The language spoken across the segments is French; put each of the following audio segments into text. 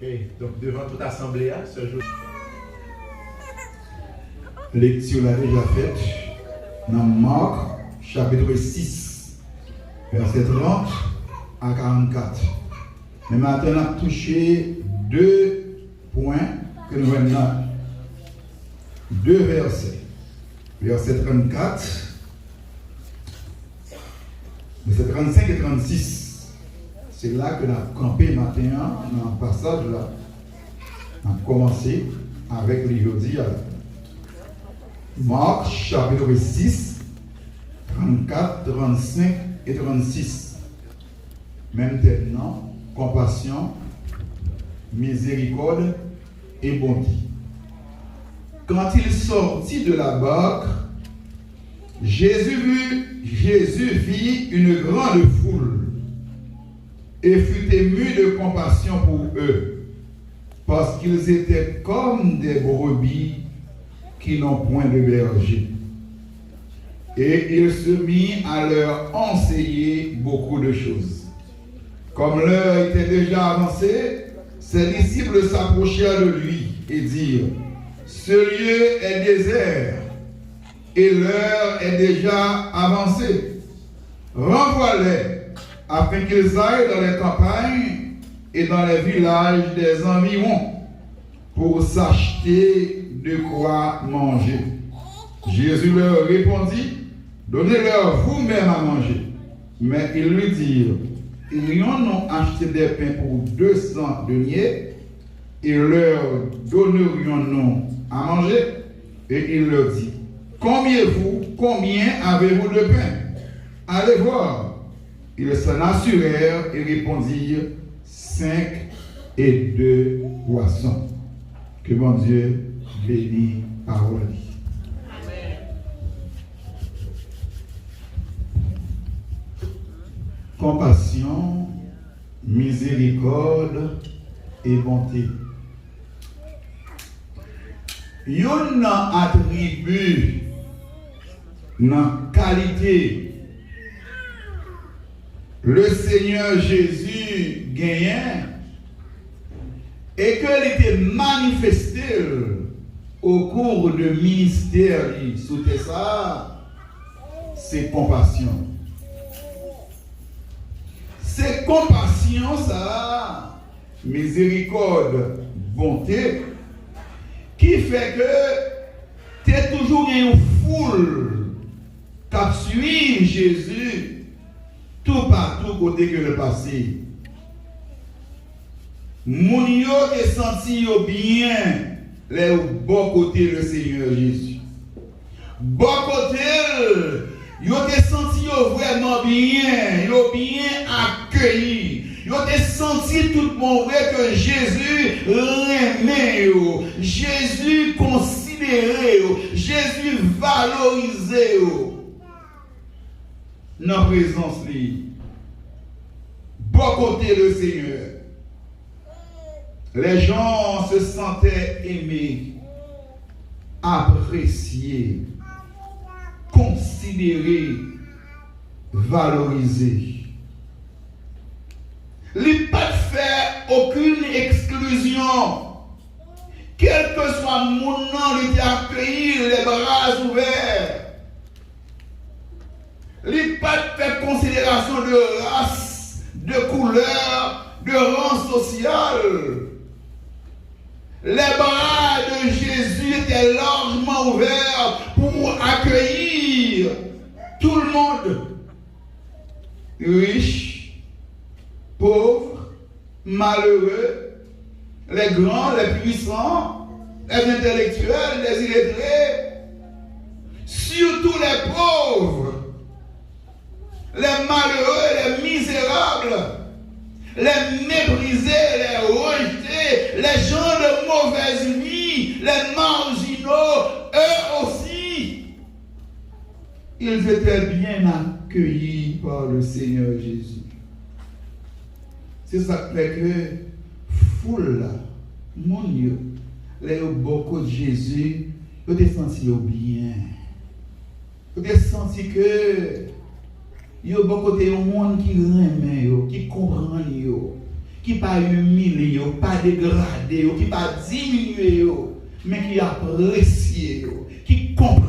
Ok, donc devant toute assemblée, ce jour. Lecture l'a déjà faite dans Marc, chapitre 6, verset 30 à 44. Mais maintenant, on a touché deux points que nous voyons là. Deux versets. Verset 34, verset 35 et 36. C'est là que nous avons campé matin, dans le passage là. On a commencé avec les jeudis. Marc, chapitre 6, 34, 35 et 36. Même maintenant, compassion, miséricorde et bonté. Quand il sortit de la barque, Jésus vit une grande foule et fut ému de compassion pour eux, parce qu'ils étaient comme des brebis qui n'ont point de berger. Et il se mit à leur enseigner beaucoup de choses. Comme l'heure était déjà avancée, ses disciples s'approchèrent de lui et dirent: ce lieu est désert et l'heure est déjà avancée. Renvoie-les afin qu'ils aillent dans les campagnes et dans les villages des environs pour s'acheter de quoi manger. Jésus leur répondit: donnez-leur vous-même à manger. Mais ils lui dirent: irions-nous acheter des pains pour 200 deniers et leur donnerions-nous à manger? Et il leur dit: combien avez-vous de pain? Allez voir. Ils s'en assurèrent et répondirent: 5 et 2 poissons. Que mon Dieu bénisse parole. Amen. Compassion, miséricorde et bonté. Yon attribut dans qualité le Seigneur Jésus gagnait et qu'il était manifesté au cours de ministère sous ça, c'est compassion. C'est compassion, ça, miséricorde, bonté, qui fait que tu es toujours une foule qui suit Jésus tout partout côté que le passé. Moun yo te senti yo bien les bon côté le Seigneur Jésus. Bon côté yo te senti yo vraiment bien accueilli. Yo te senti tout le monde que Jésus aimait yo, Jésus considérait yo, Jésus valorisait yo. Dans présence li. Bon côté le Seigneur. Les gens se sentaient aimés, appréciés, considérés, valorisés. Il n'a pas fait aucune exclusion. Quel que soit mon nom, il a accueilli les bras ouverts. Il n'a pas fait considération de race, de couleur, de rang social. Les bras de Jésus étaient largement ouverts pour accueillir tout le monde. Riches, pauvres, malheureux, les grands, les puissants, les intellectuels, les illettrés, surtout les pauvres, les malheureux, les misérables, les méprisés, les rejetés, les gens de mauvaise vie, les marginaux, eux aussi, ils étaient bien accueillis par le Seigneur Jésus. C'est ça qui fait que foule là, mon Dieu, les beaucoup de Jésus, vous avez senti bien. Vous avez senti que il y a beaucoup de monde qui aime, qui comprend, qui pas humilié, pas dégradé, qui pas diminué, mais qui apprécie, qui comprend,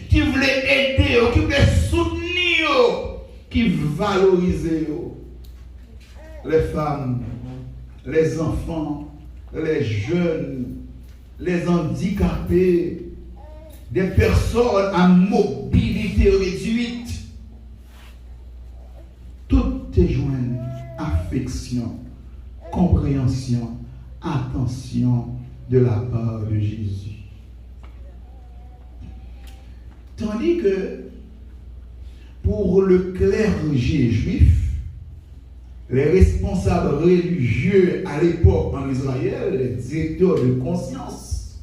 qui voulait aider, qui voulait soutenir, qui valorise les femmes, les enfants, les jeunes, les handicapés, des personnes à mobilité réduite. Tout est joint affection, compréhension, attention de la part de Jésus. Tandis que pour le clergé juif, les responsables religieux à l'époque en Israël, les directeurs de conscience,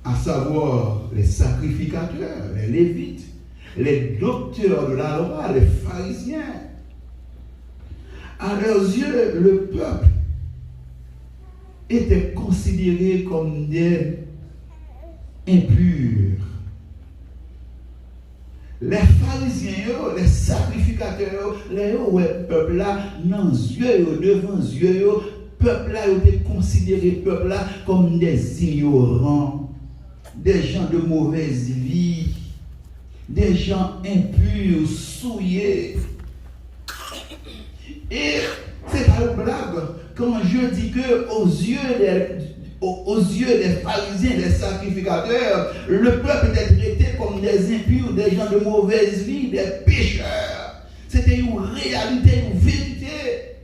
à savoir les sacrificateurs, les lévites, les docteurs de la loi, les pharisiens, à leurs yeux, le peuple était considéré comme des impurs. Les pharisiens, les sacrificateurs, les peuple là, dans les yeux, devant les yeux, peuple là était considéré peuple là comme des ignorants, des gens de mauvaise vie, des gens impurs, souillés. Et c'est pas une blague quand je dis que aux yeux des pharisiens, des sacrificateurs, le peuple était traité comme des impurs, des gens de mauvaise vie, des pécheurs. C'était une réalité, une vérité.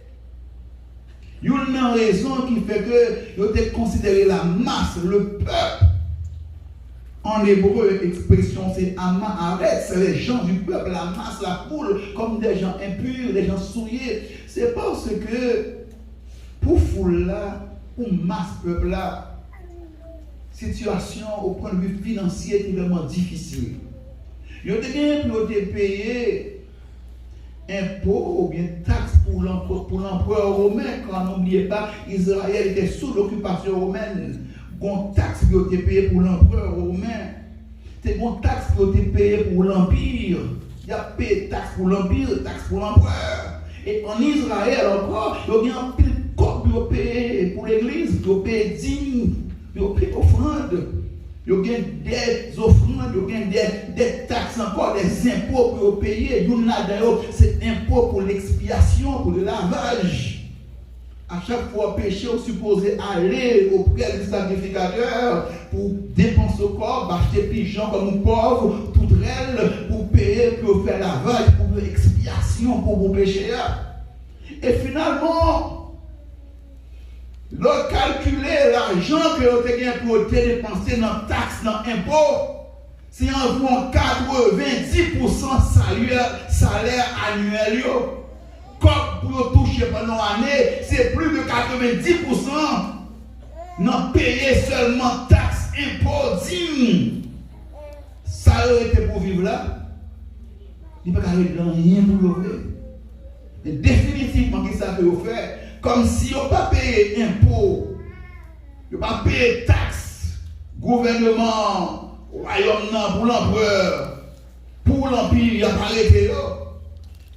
Il y a une raison qui fait que ils étaient considérés la masse, le peuple. En hébreu, l'expression c'est Amaharet, c'est les gens du peuple, la masse, la foule, comme des gens impurs, des gens souillés. C'est parce que pour foule là, pour masse peuple là, situation au point de vue financier est vraiment difficile. Ils ont payé impôts ou bien taxes pour l'empereur romain. Quand n'oubliez pas, Israël était sous l'occupation romaine. Une taxe qui a été payée pour l'empereur romain. C'est une taxe qui a été payée pour l'empire. Il y a payé taxe pour l'empire, taxe pour l'empereur. Et en Israël encore, il y a un pile code qui a payé pour l'église, qui a payé dîmes, qui a payé offrandes. Il y a des offrandes, il y a des taxes encore, des impôts pour payer. Il y a c'est impôt pour l'expiation, pour le lavage. À chaque fois péché, on supposé aller auprès du sacrificateur pour dépenser au corps, acheter pigeons comme un pauvre, tout elle, pour payer, pour faire lavage, pour l'expiation, pour vos péchés. Et finalement, l'on calculer l'argent que vous avez dépensé dans taxes, dans impôts, c'est environ 90% salaire annuel. Comme pour toucher pendant l'année, c'est plus de 90%. Non payer seulement taxes, impôts, dîmes. Ça aurait été pour vivre là. Il n'y a pas rien pour l'ouvrir. Et définitivement, qu'est-ce que vous faites? Comme si on n'a pas payé impôts, on n'a pas payé taxes, gouvernement, royaume pour l'empereur, pour l'empire, il n'y a pas arrêté là.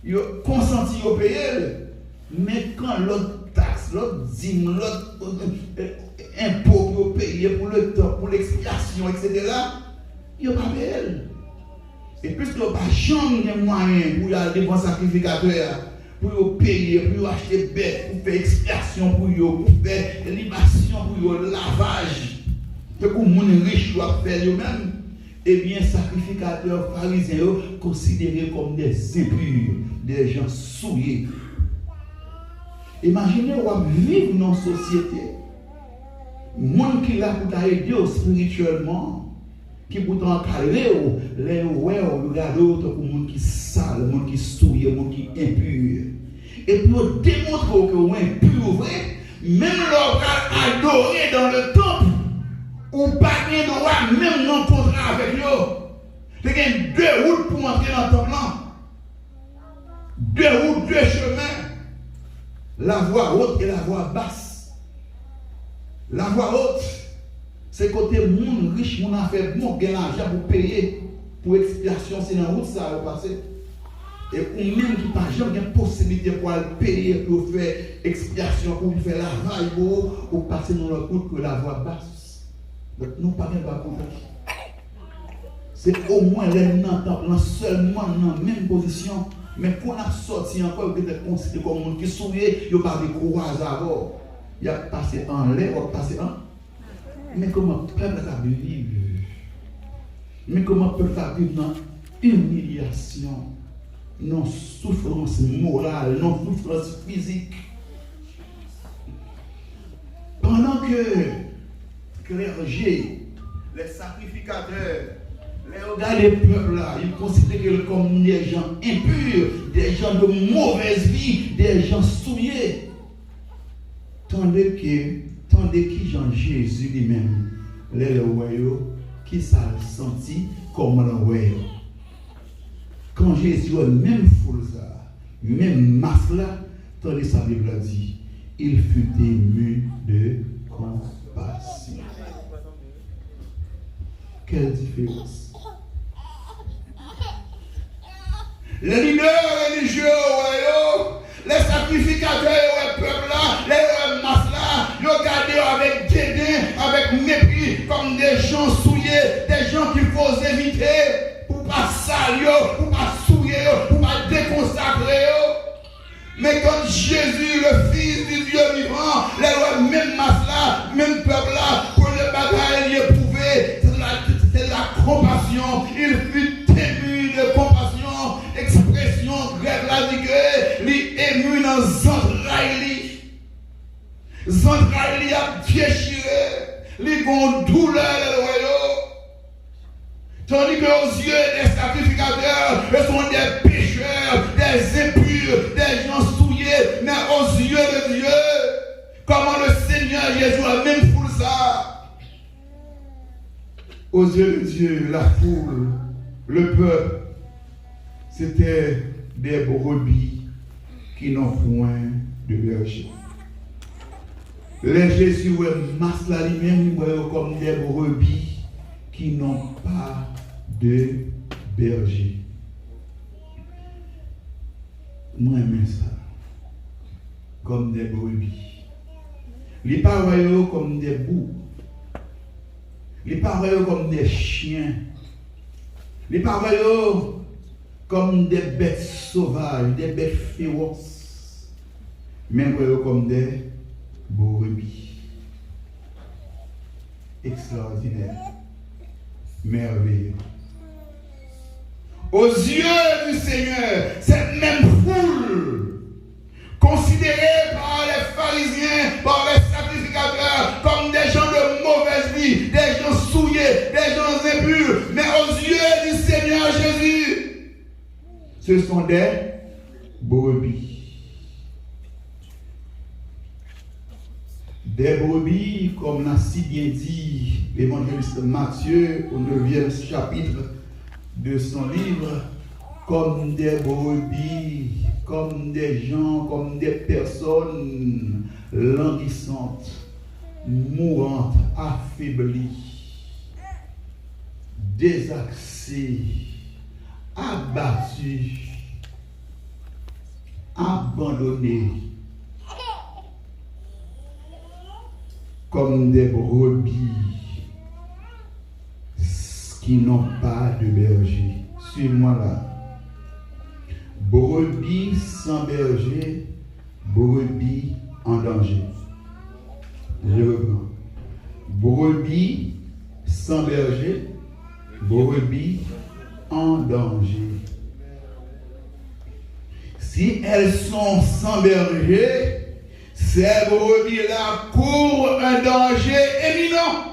Ils ont consenti à payer, mais quand l'autre taxe, l'autre dîme, l'autre impôt pour payer pour le temps, pour l'expiation, etc., ils n'ont pas payé. Et puisque n'ont pas jamais de moyens pour aller devant le sacrificateur, pour payer, pour acheter bête, pour faire expiation, pour faire libation, pour lavage, que pour les gens riches doivent faire eux-mêmes. Eh bien, sacrificateurs pharisiens considérés comme des impurs, des gens souillés. Imaginez vous vivre dans une société, monde qui l'a pour aider spirituellement, qui pour t'encadrer, les regarder pour monde qui sale, monde qui souillé, monde qui impur. Et pour démontrer que vous êtes impur, vrai, même l'on adorer dans le temple. Ou pas de droit, même non contrat avec eux. Il y a deux routes pour entrer dans le temple. Deux routes, deux chemins. La voie haute et la voie basse. La voie haute, c'est côté monde riche, monde a fait bon, bien l'argent pour payer pour expiation, c'est dans la route ça va passer. Et ou même qui n'a jamais de possibilité pour aller payer, pour faire expiation, pour faire la raille, ou passer dans le route que la voix basse. Donc nous ne parlons pas pour c'est au moins les non seulement dans la même position, mais qu'on a sorti encore, vous êtes considéré comme un monde qui souillé, il n'y a pas de courage d'abord. Il a passé en l'air, il a passé en. Mais comment le peuple a vivre? Mais comment le peuple a vivre dans humiliation, non souffrance morale, non souffrance physique? Pendant que les sacrificateurs, les peuples là, ils considèrent comme des gens impurs, des gens de mauvaise vie, des gens souillés. Tandis que Jean Jésus lui-même, les royaux, qui s'est senti comme le royaume. Quand Jésus a même foule ça, même masse là, tandis que sa Bible a dit, il fut ému de compassion. Quelle différence! Les leaders religieux, les sacrificateurs, les peuples là, les masses là, ils regardent avec dédain, avec mépris, comme des gens souillés, des gens qu'il faut éviter pour ne pas salir, pour ne pas souiller, pour ne pas déconsacrer. Mais quand Jésus, le Fils du Dieu vivant, les mêmes masses là, même peuple là, pour le bagaille l'éprouver, c'est la compassion. Il fut ému de compassion, expression grec là dit que lui ému dans Zantraïli. Zantraïli a déchiré, lui gon douleur le royaume. Tandis qu'aux yeux des sacrificateurs, ce sont des pécheurs, des impurs, des gens souillés, mais aux yeux de Dieu, comment le Seigneur Jésus a même foule ça? Aux yeux de Dieu, la foule, le peuple, c'était des brebis qui n'ont point de berger. Les Jésus, masse là lui-même, comme des brebis qui n'ont pas de berger. Moi, j'aime ça. Comme des brebis. Les paroles comme des boucs. Les paroles comme des chiens. Les paroles comme des bêtes sauvages, des bêtes féroces. Même comme des brebis. Extraordinaire. Merveilleux. Aux yeux du Seigneur, cette même foule, considérée par les pharisiens, par les sacrificateurs, comme des gens de mauvaise vie, des gens souillés, des gens impurs, mais aux yeux du Seigneur Jésus, ce sont des brebis. Des brebis, comme l'a si bien dit l'évangéliste Matthieu au 9e chapitre de son livre, comme des brebis, comme des gens, comme des personnes languissantes, mourantes, affaiblies, désaxées, abattues, abandonnées, comme des brebis qui n'ont pas de berger. Suis-moi là. Brebis sans berger, brebis en danger. Je reprends. Brebis sans berger, brebis en danger. Si elles sont sans berger, ces brebis-là courent un danger éminent.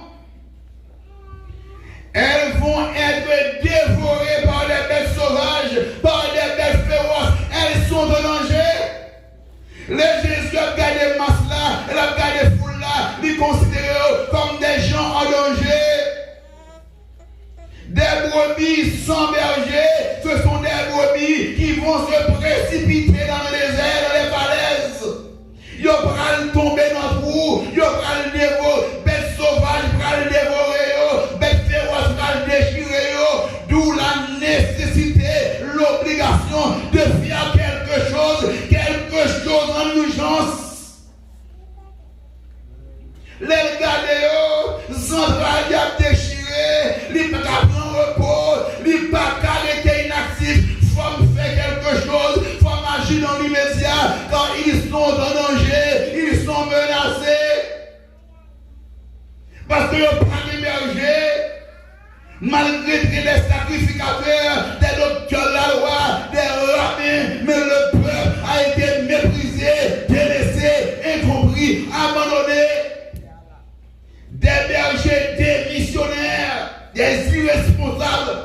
Elles vont être dévorées par des bêtes sauvages, par des bêtes féroces. Elles sont en danger. Les Jésus ont gardé masse là, ils ont gardé foule là, ils considèrent comme des gens en danger. Des brebis sans berger, ce sont des brebis qui vont se précipiter dans le désert, dans les falaises. Ils vont tomber dans le trou, ils vont dévorer, bêtes sauvages vont dévorer, bêtes féroces vont déchirer, d'où la nécessité, l'obligation de Les gars, central a déchiré, il n'a pas prendre repos, il n'a pas arrêter inactif. Il faut faire quelque chose, il faut agir dans l'immédiat, car ils sont en danger, ils sont menacés. Parce qu'ils n'ont pas émergé, malgré les sacrificateurs, des docteurs de la loi, des rabbins, mais le peuple a été méprisé, délaissé, incompris, abandonné. Des bergers, des missionnaires, des irresponsables.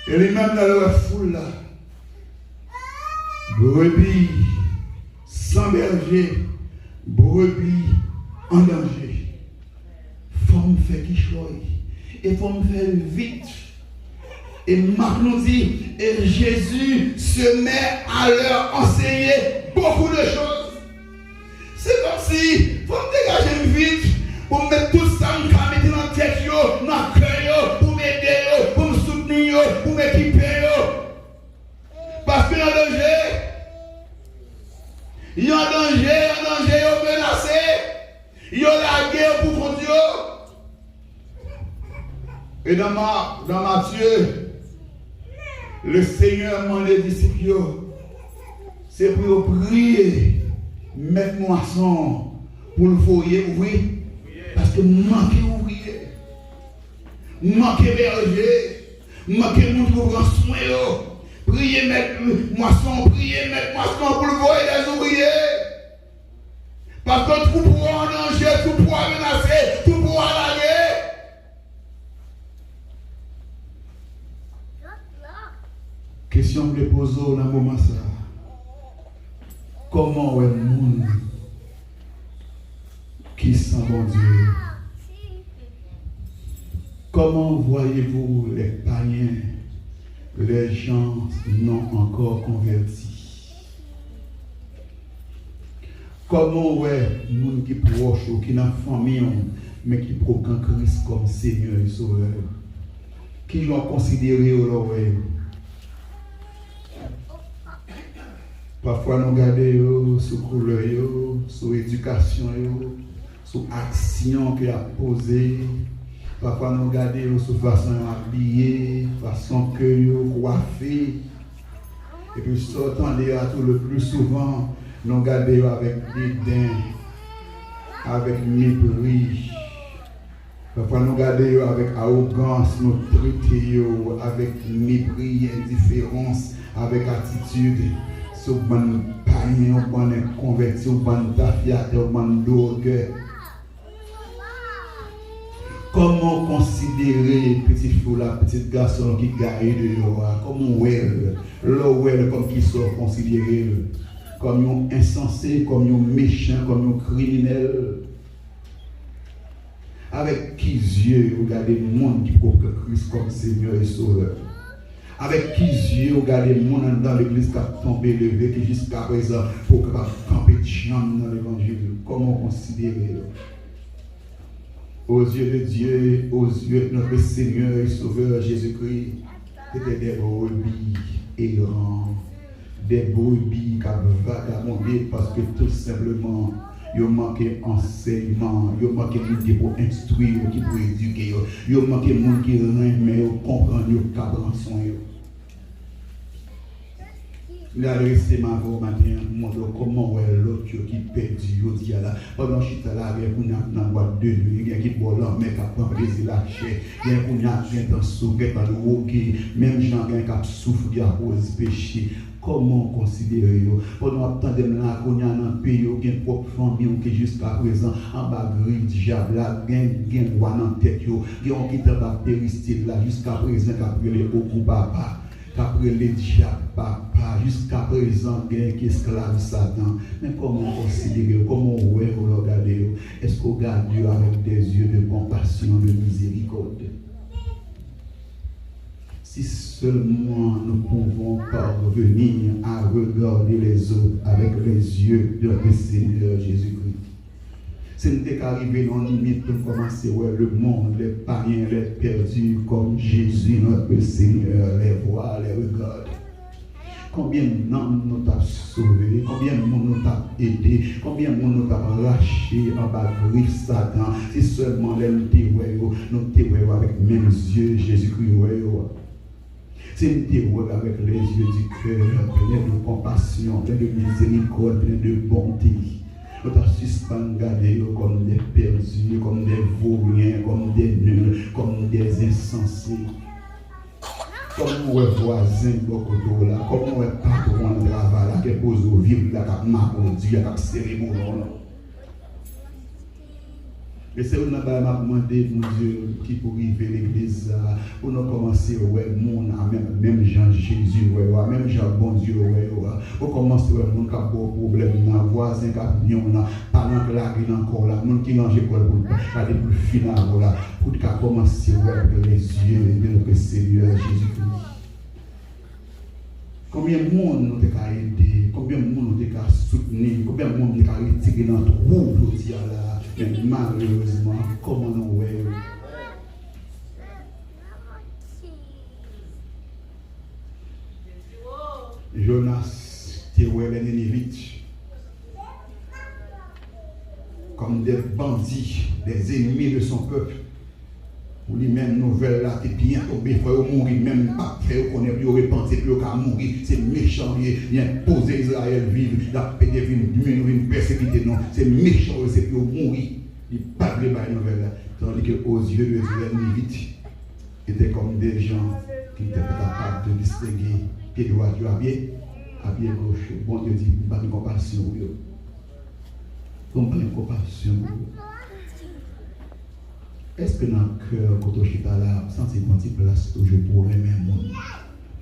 Et les mêmes dans leur foule là, brebis sans berger, brebis en danger. Faut me faire qui choisit et faut me faire vite. Et Marc nous dit, et Jésus se met à leur enseigner beaucoup de choses. C'est comme si, faut me dégager vite, pour me mettre tout ça, me mettre dans la tête, dans le cœur, pour m'aider, pour me soutenir, pour m'équiper. Parce qu'il y a un danger. Il y a un danger, il y a menacé. Il y a la guerre pour mon Dieu. Et dans Matthieu, le Seigneur m'a dit, disciples, c'est pour prier. Mettre moisson pour le foyer ouvrir. Parce que manquer ouvrier, manquer berger, manquer monde pour prendre soin. Prier mettre moisson pour le foyer des ouvriers. Parce que tout pourra en danger, tout pourra menacer, tout pourra laguer. Question que je pose dans le moment ça. Comment est le monde qui sent bon Dieu? Comment voyez-vous les païens, les gens non encore convertis? Comment est le monde qui est proche ou qui n'a pas de famille, mais qui proclame Christ comme Seigneur et Sauveur? Qui l'ont considéré au l'oreille? Parfois, nous regardons sur couleur, sur l'éducation, sur l'action qu'il a posée. Parfois, nous regardons sur la façon habillée, la façon que coiffée. Et puis, sortant à tout le plus souvent, nous regardons avec dédain, avec mépris. Parfois, nous regardons avec arrogance, nous traitons avec mépris, indifférence, avec attitude. Sur bon païen, bon converti, bon tafiateur, bon d'orgueil. Comment considérer petit fou la petite garçon qui gagne de l'or? Comment elle comme qui sont considérés comme un insensé, comme un méchant, comme un criminel? Avec qui yeux regardez le monde qui croit que Christ comme Seigneur et Sauveur? Avec qui yeux regardez le monde dans l'église qui a tombé levé, qui jusqu'à présent pour camper de chambre dans l'évangile? Comment considérer? Aux yeux de Dieu, aux yeux de notre Seigneur et Sauveur Jésus-Christ, c'était des brebis errants, des brebis qui vagabondé parce que tout simplement, ils ont manqué enseignement, ils ont manqué de gens pour instruire, qui pour éduquer, ils ont manqué de gens qui mais comprendre, qui prennent soin. Il a adressé ma voix matin, comment est l'autre qui perdu, il dit là, pendant que je suis là, il y a une boîte de nuit, il y a qui boit là, mais qui prend plaisir la chair, il y a qui a un souffle, qui a le roquet, même gens qui souffrent à cause du péché. Comment considérer? Pendant que nous là, qu'on y a un pays, qui a une propre famille, qui jusqu'à présent, en bas grille, diable, là, qui a un roi dans la tête, qui a un qui est péristyle là, jusqu'à présent, qui a pris au coup papa. Après les diables, papa, jusqu'à présent, il y a qui esclave Satan. Mais comment considérer, comment vous regardez? Est-ce qu'on regarde Dieu avec des yeux de compassion, de miséricorde? Si seulement nous pouvons parvenir à regarder les autres avec les yeux de notre Seigneur Jésus-Christ. C'est nous qu'arriver dans la limite pour commencer à voir le monde, les païens, les perdus, comme Jésus, notre Seigneur, les voir, les regarder. Combien de noms nous t'a sauvé, combien de monde nous t'a aidé, combien de monde nous avons arraché en bas de Satan, si seulement nous t'évoyons avec mes yeux, Jésus-Christ, c'est nous t'évoyons avec les yeux du cœur, plein de compassion, plein de miséricorde, plein de bonté. Nous t'avons suspendu comme des perdus, comme des vauriens, comme des nuls, comme des insensés. Comme nous voisins beaucoup là, comme nous patron de travail là, qui pose au vivre là, qui m'a produit, qui a cérémonie. Et c'est où nous avons demandé, mon Dieu, qui pour arriver l'église, pour nous commencer, même Jean-Jésus, même Jean-Bon Dieu, pour commencer, mon qui a beau problème, voisin qui a bien, parents qui a encore là, mon qui mange pour aller plus final, pour commencer, les yeux de notre Seigneur Jésus-Christ. Combien de monde nous avons aidé, combien de monde nous avons soutenu, combien de monde nous avons retiré dans notre roue, mais malheureusement, comment nous voyons. Jonas, Théoué, les Nénévites, comme des bandits, des ennemis de son peuple. Pour lui-même, nouvelle là, t'es bien tombé, il faut mourir, même pas faire, qu'on est plus repenti, plus qu'à mourir. C'est méchant, il a imposé Israël vivre, il a pété, il a persécuté, non. C'est méchant, c'est plus mourir. Il parlait par nouvelle là. Tandis qu'aux yeux de Israël, vite, étaient comme des gens qui n'étaient pas capables de distinguer pied droit du à pied gauche. Bon Dieu dit, pas de compassion. Pas de compassion. Est-ce que dans le cœur, quand on est là, vous sentez une petite place toujours pour aimer le monde,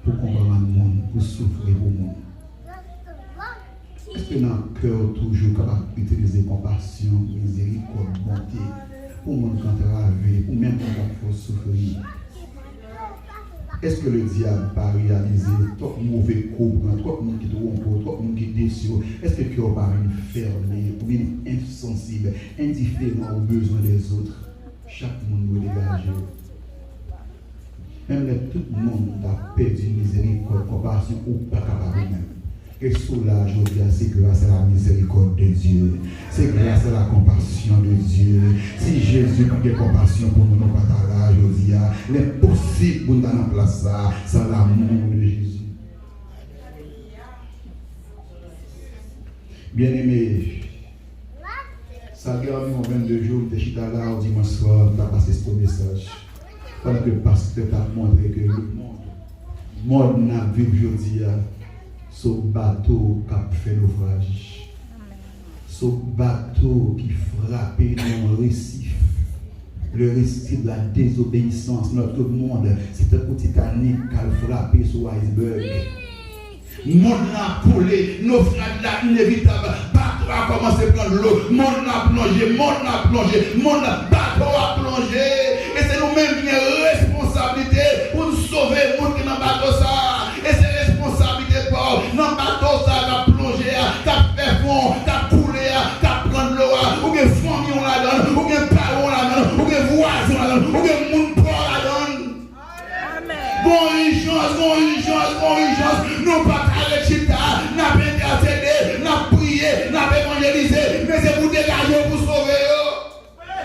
pour comprendre le monde, pour souffrir au monde? Est-ce que dans le cœur, toujours capable d'utiliser compassion, miséricorde, bonté, pour le monde quand ravé, ou même quand il faut souffrir? Est-ce que le diable va réaliser trop de mauvais coups, trop de monde qui te rompt, trop de monde qui déçu? Est-ce que le cœur va fermé, ou bien insensible, indifférent aux besoins des autres? Chaque monde doit dégager. Même tout le monde a perdu miséricorde, compassion ou pas capable même. Et soulage aujourd'hui, c'est grâce à la miséricorde de Dieu. C'est grâce à la compassion de Dieu. Si Jésus a compassion pour nous, nous pas là aujourd'hui. L'impossible pour nous en place ça, sans l'amour de Jésus. Bien-aimé, ça garde mon 22 jours de chita là au dimanche soir, tu as passé ce message. Pendant que le pasteur t'a montré que le monde n'a vu aujourd'hui ce bateau qui a fait naufrage. Ce bateau qui frappait dans le récif. Le récif de la désobéissance. Notre monde, c'est un petit Titanic qui a frappé sur l'iceberg. Le monde n'a coulé, naufrage là inévitable. Bateau a commencé à prendre l'eau. Le monde a plongé, le monde a plongé, le monde a bateau a plongé. Et c'est nous-mêmes qui avons responsabilité pour nous sauver le monde qui est dans le bateau ça. Et c'est responsabilité pour dans le bateau ça qui a plongé, qui a fait fond, qui a coulé, qui a pris l'eau, ou bien famille on la donne, ou bien parents on la donne, ou bien voisins on la donne, ou bien monde pour la donne. Bon urgence, non pas avec chita, n'a pas intercédé, n'a prié, n'a pas évangélisé, mais c'est pour dégager, pour sauver.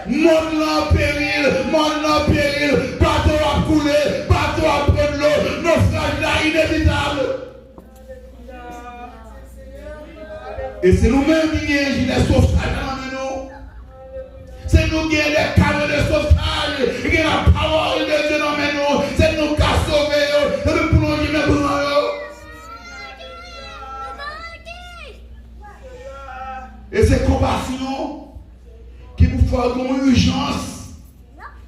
Monde en péril, bateau a coulé, bateau a pris l'eau, naufrage là inévitable. Et c'est nous-mêmes qui avons des sauvetages dans nous. C'est nous qui avons des cadres de sauvetage, qui avons la parole de Dieu dans nous. C'est nous qui avons sauvé, c'est nous pour nous dire pour nous. Et c'est compassion qui vous fait comme urgence,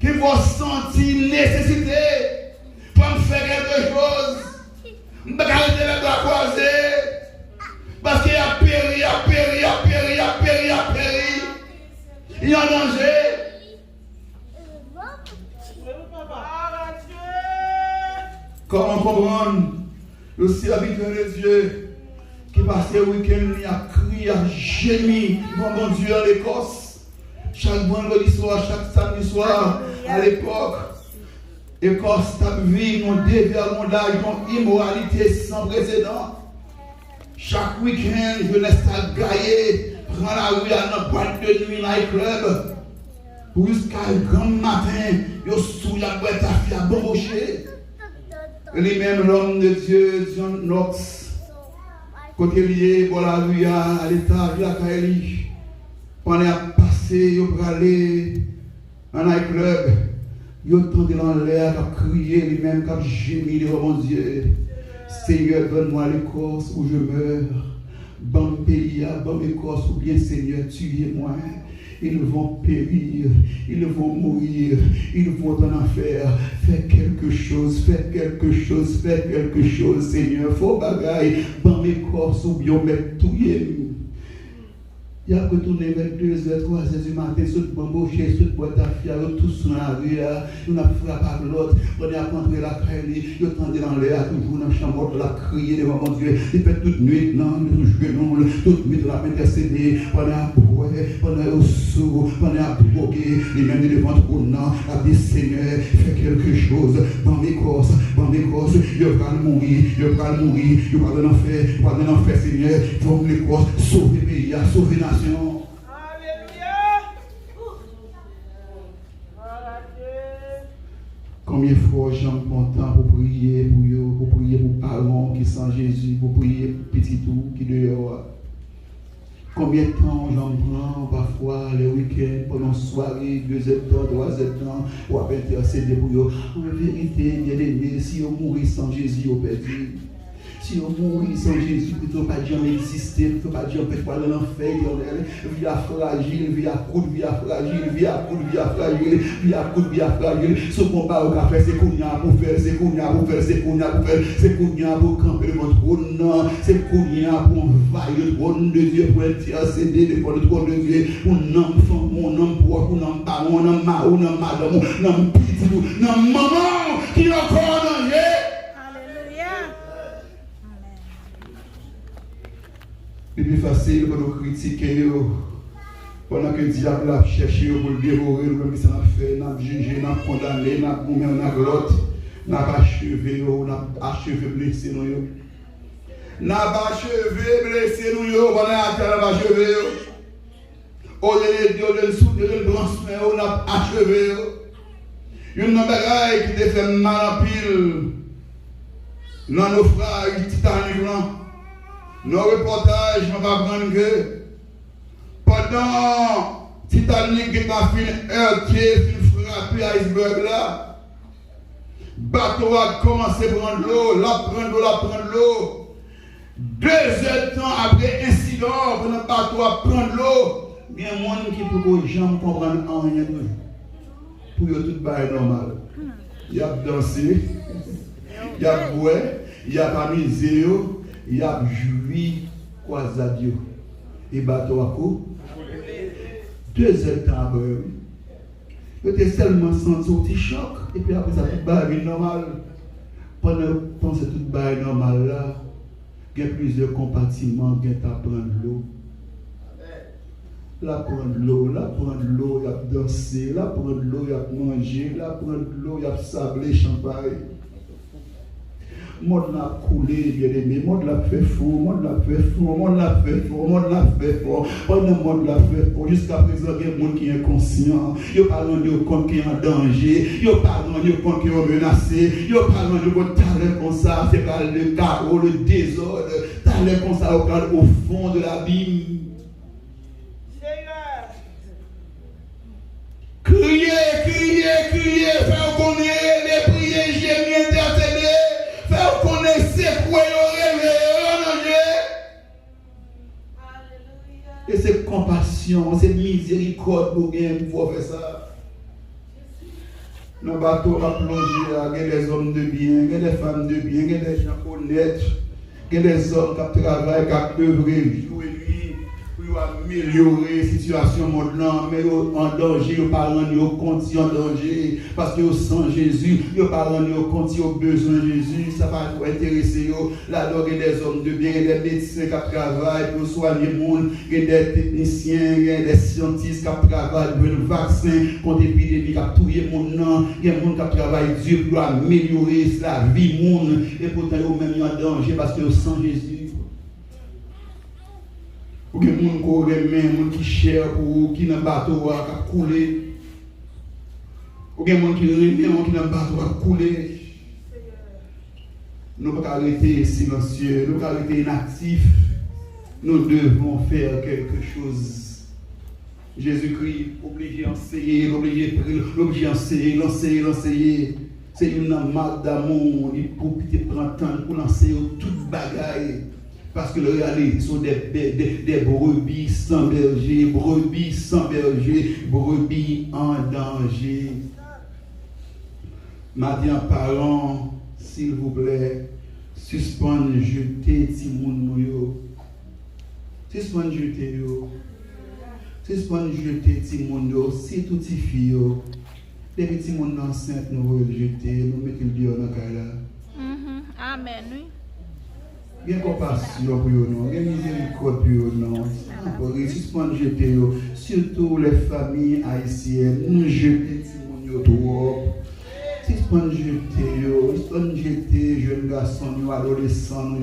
qui vous sentir nécessité pour me faire quelque chose. Je ne vais pas arrêter les doigts croisés. Parce qu'il a péri. Il y a un danger. Comment comprendre le serviteur de Dieu qui passait le week-end, il a crié, a gémi, mon Dieu en Écosse. Chaque vendredi soir, chaque samedi soir, à l'époque, Écosse a vu un dévergondage, une immoralité sans précédent. Chaque week-end, jeunesse a gaillé, prend la rue à notre boîte de nuit, night club. Jusqu'à le grand matin, yo sous la boîte à fille à boucher. Lui-même, l'homme de Dieu, John Knox, côté lié pour la rue à l'état, à Kaeli, pendant à passer, yo pour aller en night club, yo tendait dans l'air, à crier lui-même, à gémir devant mon Dieu. Seigneur, donne-moi l'écorce où je meurs. Bon pays, bon écorce ou bien Seigneur, tuez-moi. Ils vont périr, ils vont mourir, ils vont en enfer. Fais quelque chose, fais quelque chose, fais quelque chose, Seigneur. Faut bagaille, bon écorce ou bien mettre tout. Il y a que tourner vers 2h, 3h du matin, sur le bambouché, sur le boîte à fier, tous dans la rue, on a frappé à l'autre, on a rentré la caille, on a tendu dans l'air, toujours dans la chambre, on a crié devant mon Dieu, il fait toute nuit, non, toute nuit, on a intercédé, on a broué, on a au sourd, on a brogué, les mains devant le non, a dit Seigneur, fais quelque chose, dans mes corses, je vais mourir, je vais mourir, je vais en enfer, Seigneur, forme les corses, sauver le pays, sauver la nation. Alléluia. Combien de fois j'en content pour prier pour prier pour parents qui sont Jésus, pour prier pour petit tout qui dehors. Combien de temps j'en prends parfois les week-ends, pendant soirée, 2h, 3h, pour intercéder pour eux. En vérité, bien aimé, si on mourit sans Jésus, on perdu. Si on mourit sans Jésus, plutôt pas jamais exister, plutôt pas dire peut-être pas dans l'enfer, via fragile, via coude, via fragile, via coude, via fragile, via coude, via fragile. Ce combat au café, c'est qu'on y a pour faire, c'est qu'on y a pour faire, c'est qu'on y a pour faire, c'est qu'on y a pour camper devant le trône, c'est qu'on y a pour envahir le trône de Dieu, pour intercéder devant le trône de Dieu, pour un enfant, mon homme, pour un baron, un mari, un madame, un petit, un maman qui est encore dans Dieu. C'est plus facile pour nous critiquer pendant que le diable a cherché pour le dévorer, nous avons fait, nous avons jugé, nous avons condamné, nous avons mis en glotte, nous avons achevé, nous avons achevé blessé nous. Nous avons achevé blessé nous, pendant que nous avons achevé. Au lieu de soutenir le blanchiment, nous avons achevé. Une bagaille qui te fait mal en pile dans nos frères Titanic. Nos reportages, on va apprendre que pendant Titanic qui a fait heurter, frappé l'iceberg là, le bateau a commencé à prendre l'eau, prendre l'eau. 2 heures de temps après incident, pendant le bateau a prendre l'eau, il y a un monde qui peut jamais comprendre rien. Pour eux, tout est normal. Il y a dansé, il y a boire, il y a amusé. Il y a joui quoi à Dieu. Et bateau à coup. 2 heures de temps après. Il était seulement senti un petit choc. Et puis après ça, tout va être normal. Pendant que tout va être normal là, il y a plusieurs compartiments qui ont à prendre l'eau. Là, prendre l'eau, il y a dansé, là, prendre l'eau, il y a mangé, là, prendre l'eau, il y a sablé, champagne. Monde l'a coulé, bien aimé, monde l'a fait fort, monde l'a fait fort, monde l'a fait fort, monde l'a fait fort, monde l'a fait fort. Jusqu'à présent, il y a des gens qui sont inconscients, ils parlent de compte qui est en danger, ils parlent de compte qui est menacé, ils parlent de compte talent comme ça, c'est pas le chaos, le désordre, talent comme ça au fond de l'abîme. Criez, faire connaître les prières, gémir, intercéder. Faire connaître ces quoi et c'est compassion, c'est miséricorde pour bien pouvoir faire ça. Dans le bateau à plonger, il y a des hommes de bien, il y a des femmes de bien, il y a des gens honnêtes, il y a des hommes qui travaillent, qui œuvrent jour et nuit pour améliorer la situation maintenant, mais en danger, ils parlent en conti en danger, parce que sans Jésus, ils parlent en conti au besoin de Jésus, ça va nous intéresser. Là, il y a des hommes de bien, il y a des médecins qui travaillent pour soigner le monde, il y a des techniciens, il y a des scientifiques qui travaillent pour le vaccin contre l'épidémie qui a tué le monde, il y a des gens qui travaillent dur pour améliorer la vie du monde, et pourtant ils sont même en danger parce que sans Jésus. Ou des gens qui ont des gens qui cher pour qui dans bateau à couler. Ou des gens qui ont qui dans bateau à couler. Nous ne pouvons pas rester silencieux, nous ne pouvons pas rester inactifs. Nous devons faire quelque chose. Jésus-Christ, obligé d'enseigner, obligé d'enseigner. C'est une marque d'amour, il faut prendre temps pour lancer toute bagaille. Parce que le réalité, ce sont des brebis sans berger, brebis en danger. Maintenant, parents, s'il vous plaît, suspendez, jetez Timoun yo. Suspendez, jetez yo. Suspendez, jetez Timoun yo. Si tout y fit yo. Les petits monde enceinte nous rejeter, nous mettons le Dieu dans la là. Amen, oui. Il y a compassion pour nous, il y a miséricorde pour nous. Pour suspendre jeter, surtout les familles haïtiennes, nous jeter les gens trop. Suspendre jeter, jeunes garçons, adolescents.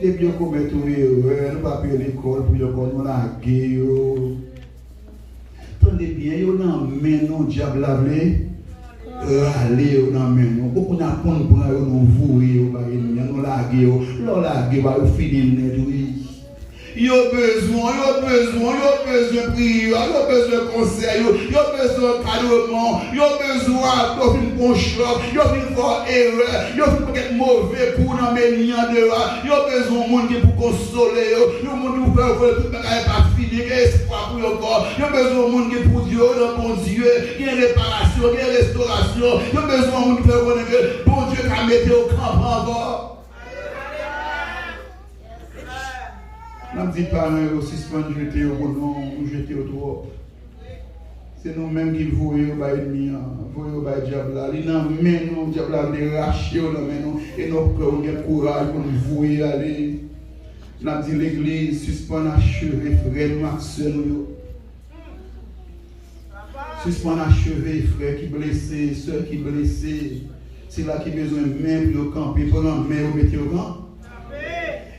Depuis qu'on commet tout erreur, nous ne pas payer l'école pour nous laguer. Attendez bien, vous n'avez pas de diable lavé. Allez, vous n'avez pas. Beaucoup d'apprendre pour nous vouer, nous laguer, nous laguer, vous finir net. Ils ont besoin de prière, ils ont besoin de conseil, ils ont besoin de cadrement, ils ont besoin de bon choc, ils ont besoin de faire erreur, ils ont besoin d'être mauvais pour nous mener dehors, ils ont besoin de monde pour consoler, ils ont besoin de faire tout le monde pas fini, espoir pour le corps, ils ont besoin de monde pour Dieu, bon Dieu, il y a une réparation, il y a une restauration, ils ont besoin de monde pour faire que bon Dieu qui a mis au camp encore. Nous ne disons pas que suspendre jeter au nom ou jeter au droit. C'est nous-mêmes qui voyons au ennemi, voyons au diable. Ils nous mènent au diable, nous racher et nous avons le courage pour nous vouer aller. Nous avons dit l'église suspend achever frères, nous soeurs. Suspend achever frères qui blessés, soeurs qui blessés. C'est là qui a besoin de main pour camper, pour en main ou mettre au camp.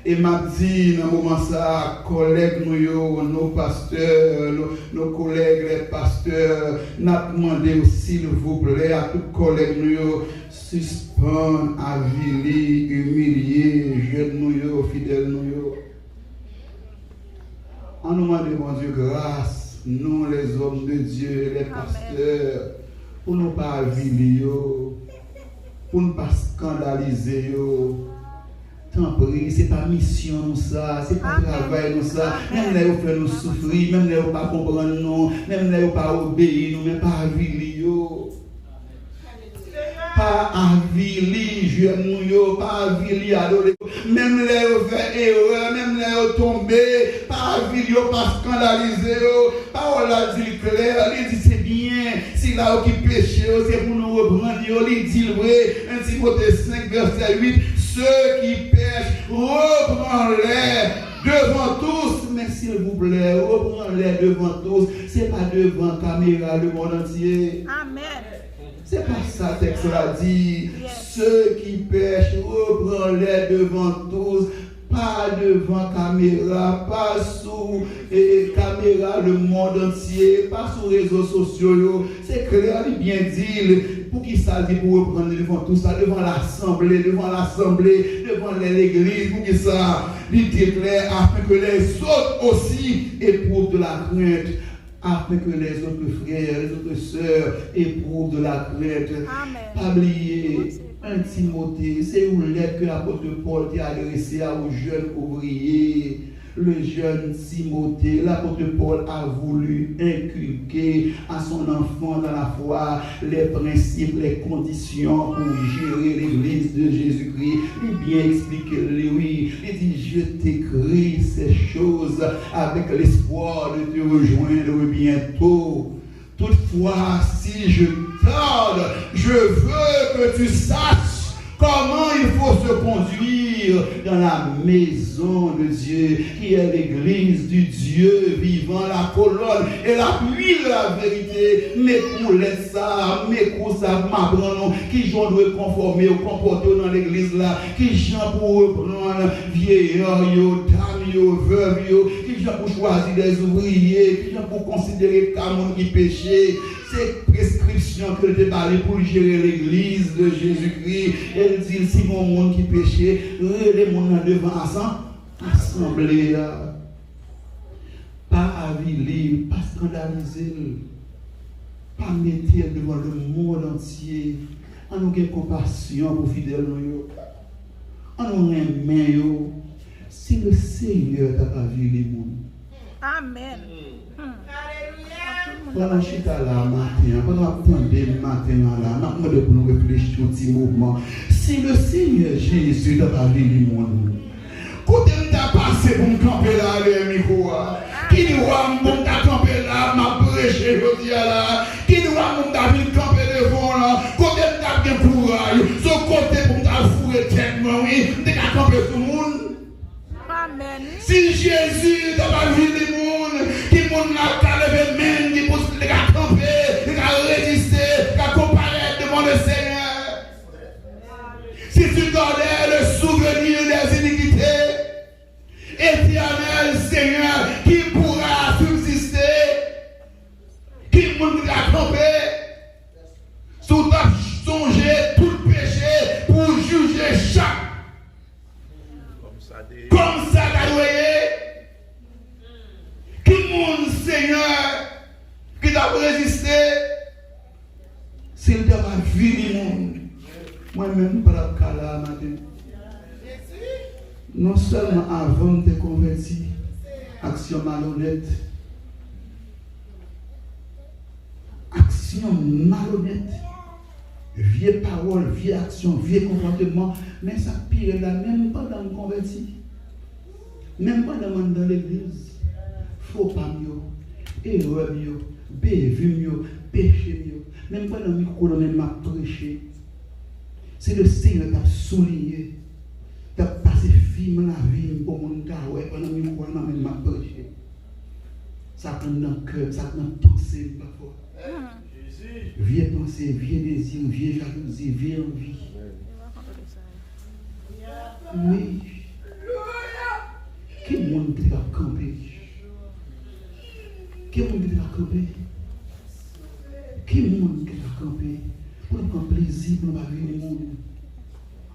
Et m'a dit dans le moment ça, collègues nos pasteurs, nos collègues les pasteurs, n'a demandé s'il vous plaît à tous collègues nous suspendre, aviler, humilier, jeunes nous, fidèles nous. En nous demandant bon Dieu grâce, nous les hommes de Dieu, les pasteurs, pour ne pas aviler, pour ne pas scandaliser. Tant pis, ce n'est pas mission nous ça, ce n'est pas travail nous ça. Même là où fait nous souffrir, même là où pas comprendre nous, même là où pas obéir nous, même pas avili yo. Pas avili jeune nous, pas avili adolescent. Même là où fait erreur, même là où tomber, pas avili yo, pas scandaliser yo. Parole a dit clair, il dit c'est bien. Si là où qui péché, c'est pour nous reprendre, il dit vrai. 1 Timothée 5 verset 8. Ceux qui pêchent, reprends-les devant tous, mais s'il vous plaît, reprends-les devant tous. Ce n'est pas devant caméra le monde entier. Amen. C'est pas ça le texte l'a dit. Ceux qui pêchent, reprends-les devant tous. Pas devant caméra, pas sous caméra le monde entier, pas sur les réseaux sociaux. C'est clair, il bien dit. Pour qui ça dit pour reprendre devant tout ça, devant l'assemblée, devant l'église, pour qui ça dit clair, afin que les autres aussi éprouvent de la crainte, afin que les autres frères, les autres sœurs éprouvent de la crainte. Pas oublier, 1 Timothée, c'est une lettre que l'apôtre Paul a adressée aux jeunes ouvriers. Le jeune Timothée, l'apôtre Paul a voulu inculquer à son enfant dans la foi les principes, les conditions pour gérer l'église de Jésus-Christ. Il bien expliqué, oui, il dit, je t'écris ces choses avec l'espoir de te rejoindre bientôt. Toutefois, si je tarde, je veux que tu saches comment il faut se conduire dans la maison de Dieu, qui est l'église du Dieu Dieu vivant, la colonne et l'appui de la vérité. Mais pour laisser ça, mais pour ça, m'apprendre qui j'en dois conformer au comportement dans l'église là, qui j'en pour reprendre vieillard, dame, veuve, qui j'en pour choisir des ouvriers, qui j'en pour considérer comme qui péché. C'est prescription que je parlé pour gérer l'église de Jésus-Christ. Elle dit si mon monde qui péchait, les monde devant assemblée. Pas aviler, pas scandaliser, pas mettre devant le monde entier. On nous a compassion pour fidèles. On nous aime. Si le Seigneur t'a pas vu les mondes. Amen. Pendant que je suis là matin, pendant que le matin là, je vais nous réfléchir au petit mouvement. Si le Seigneur Jésus t'a pas vu les mondes, quand il t'a passé pour me camper là, le micro, qui nous a mon camper là, m'a prêché aujourd'hui là, qui nous a mon camper devant là, quand il t'a bien courage, son côté pour me fourrer tête, oui, il t'a camper tout le monde. Amen. Si Jésus t'a pas vu les mondes, qui monde n'a pas levé main, qui pousse les gars camper, les gars résister, les gars comparer devant le Seigneur. Si tu gardais le souvenir des iniquités, éternel Seigneur, qui pourra subsister, qui pourra camper, sous ta songer tout péché pour juger chaque. Comme ça, qui monde Seigneur, qui t'a résisté, s'il t'a pas vu du monde, moi-même, pas la cala matin. Non seulement avant de te convertir, action malhonnête, vieille parole, vieille action, vieille comportement, mais ça pire là, même pas dans le converti, même pas dans l'église, faut pas mieux, erreur mieux, bévu mieux, péché mieux, même pas dans le micro, même m'a prêché. C'est le Seigneur qui a souligné. Tu as passé film la vie pour mon gars, ouais, pendant que je même m'a prêché. Ça prend dans le cœur, ça prend dans la pensée parfois. Vieille pensée, vieille désir, vieille jalousie, vieille envie. Oui. Qui monde qui va camper? Qui monde qui va camper? Qui monde qui va camper? Pour prendre plaisir, pour ne pas vivre le monde.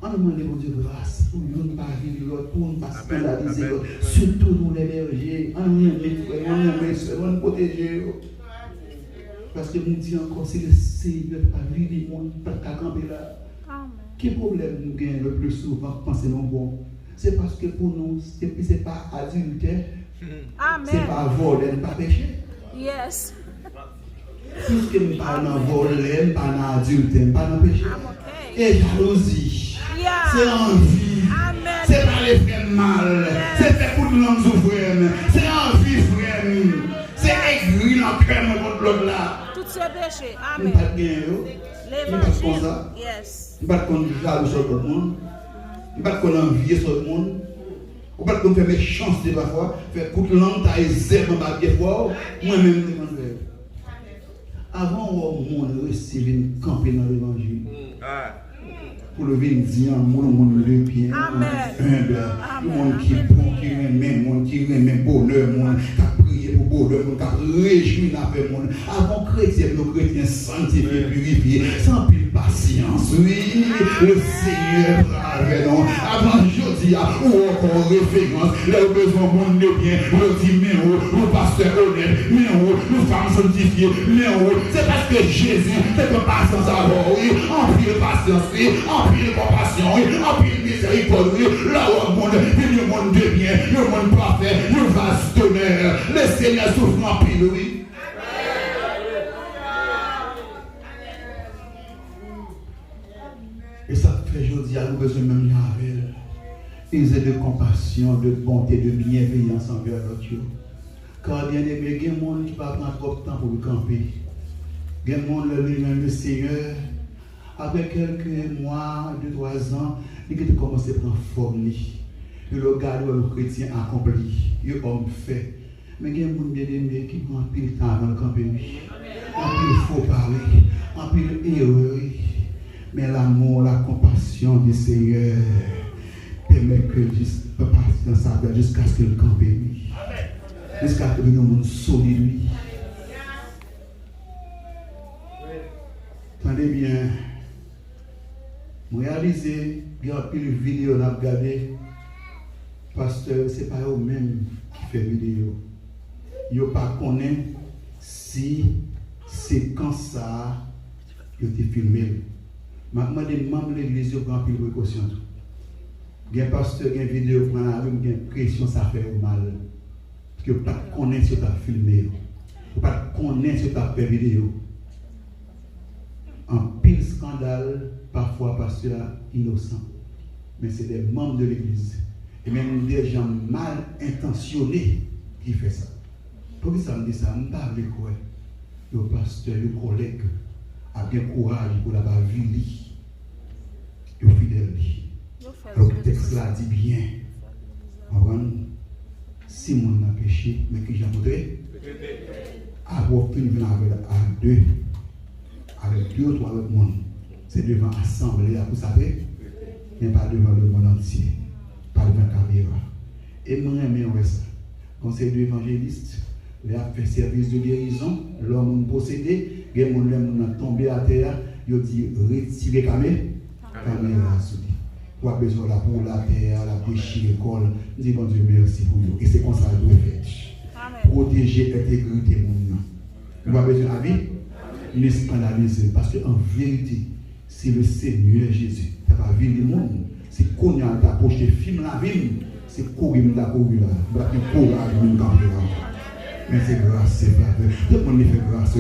On demande mon Dieu grâce pour ne pas vivre l'autre, pour ne pas scandaliser l'autre. Surtout nous les bergers, on aime les frères, on aime les soeurs, on protéger. Parce que nous disons encore, si le Seigneur n'a pas vu les monde, pas de camper là. Quel problème nous gagnons le plus souvent, pensez nous bon? C'est parce que pour nous, ce n'est pas adultère, ce n'est pas voler, ce n'est pas péché. Yes. Puisque nous ne parlons pas de voler, pas d'adultère, pas de péché. Et jalousie, c'est envie, c'est pas les frères mal, c'est fait pour nous souffrir, c'est envie frère, c'est aigri dans le cœur contre l'autre là. Tout ce péché, amen. Nous ne pas de gain, nous ne pas comme ça, nous ne pas de jaloux sur tout le monde, nous ne pas de envier sur le monde, nous ne pas de faire méchanceté parfois, faire coup de langue, t'as zèbre en bas de fois, moi-même je demande. Avant le monde recevait une campée dans l'évangile. Pour le venir dire, monde le bien, humble, le monde qui est bon, qui remet, monde qui remet bonheur, monde qui a prié pour bonheur, monde qui a réjoui la paix, monde. Avant chrétien, nos chrétiens sanctifiés, purifiés, sans pile patience, oui, le Seigneur avec nous. Avant jeudi, ou encore référence, les besoins monde de bien, le dit, mais nous pasteurs honnêtes, mais nous femmes sanctifiées, mais c'est parce que Jésus fait de patience à vous, oui, en pile patience, oui, en pile compassion, en pile miséricorde, là où le monde, le monde de bien, le monde parfait, le vaste d'honneur, le Seigneur souffre en pile, oui. Et ça fait aujourd'hui à nous besoin même avec ils aient de compassion, de bonté, de bienveillance envers l'autre. Car bien aimé, il y a des gens qui ne prennent pas trop de temps pour camper. Il y a des gens le Seigneur. Après quelques mois, 2-3 ans, il a commencé à prendre forme. Il regarde le chrétien accompli, il homme fait. Mais il y a des gens bien aimés qui prennent un pile temps avant le camper. Un pile faux parler, un pile erreur. Mais l'amour, la compassion du Seigneur permet que Jésus peut passer dans sa vie jusqu'à ce que le camp lui. Jusqu'à ce que le monde solide lui. Attendez bien. Je réalise, il y a une vidéo à regarder. Pasteur, ce n'est pas eux-mêmes qui font vidéo. Ils ne pas connaissent si c'est quand ça ils ont filmé. Maintenant, les membres de l'église ont pris une précaution. Il y a un pasteur, il y a une vidéo, il y a une pression, ça fait mal. Parce que vous ne connaissez pas si vous avez filmé. Vous ne connaissez pas si vous avez fait vidéo. Un pile scandale, parfois pasteur innocent. Mais c'est des membres de l'église. Et même des gens mal intentionnés qui font ça. Pourquoi ça me dit ça? Je ne parle pas quoi. Le pasteur, le collègue, a bien courage pour la vie. Le fidèle. Alors le texte là dit bien. Si mon a péché, mais qui j'ai montré, avoir pu venir avec deux ou trois autres monde. C'est devant l'assemblée, vous savez, mais pas devant le monde entier, pas devant la caméra. Et moi, j'aime ça. Conseil d'évangéliste, il a fait service de guérison, l'homme possédé, les gens qui sont tombés à terre, ils ont dit retirez la caméra. Pour avoir besoin de pour la terre, la déchirer l'école, nous disons bon Dieu merci pour nous. Et c'est comme ça que nous faire. Protéger l'intégrité de monde. Nous avons besoin de la vie, nous scandaliser. Parce qu'en vérité, c'est le Seigneur Jésus. Tu n'as pas vu le monde. C'est qu'on a approché film la vie. C'est courir la courir là. Il faut courage nous camper là. Mais c'est grâce, c'est faveur. Tout le monde fait grâce.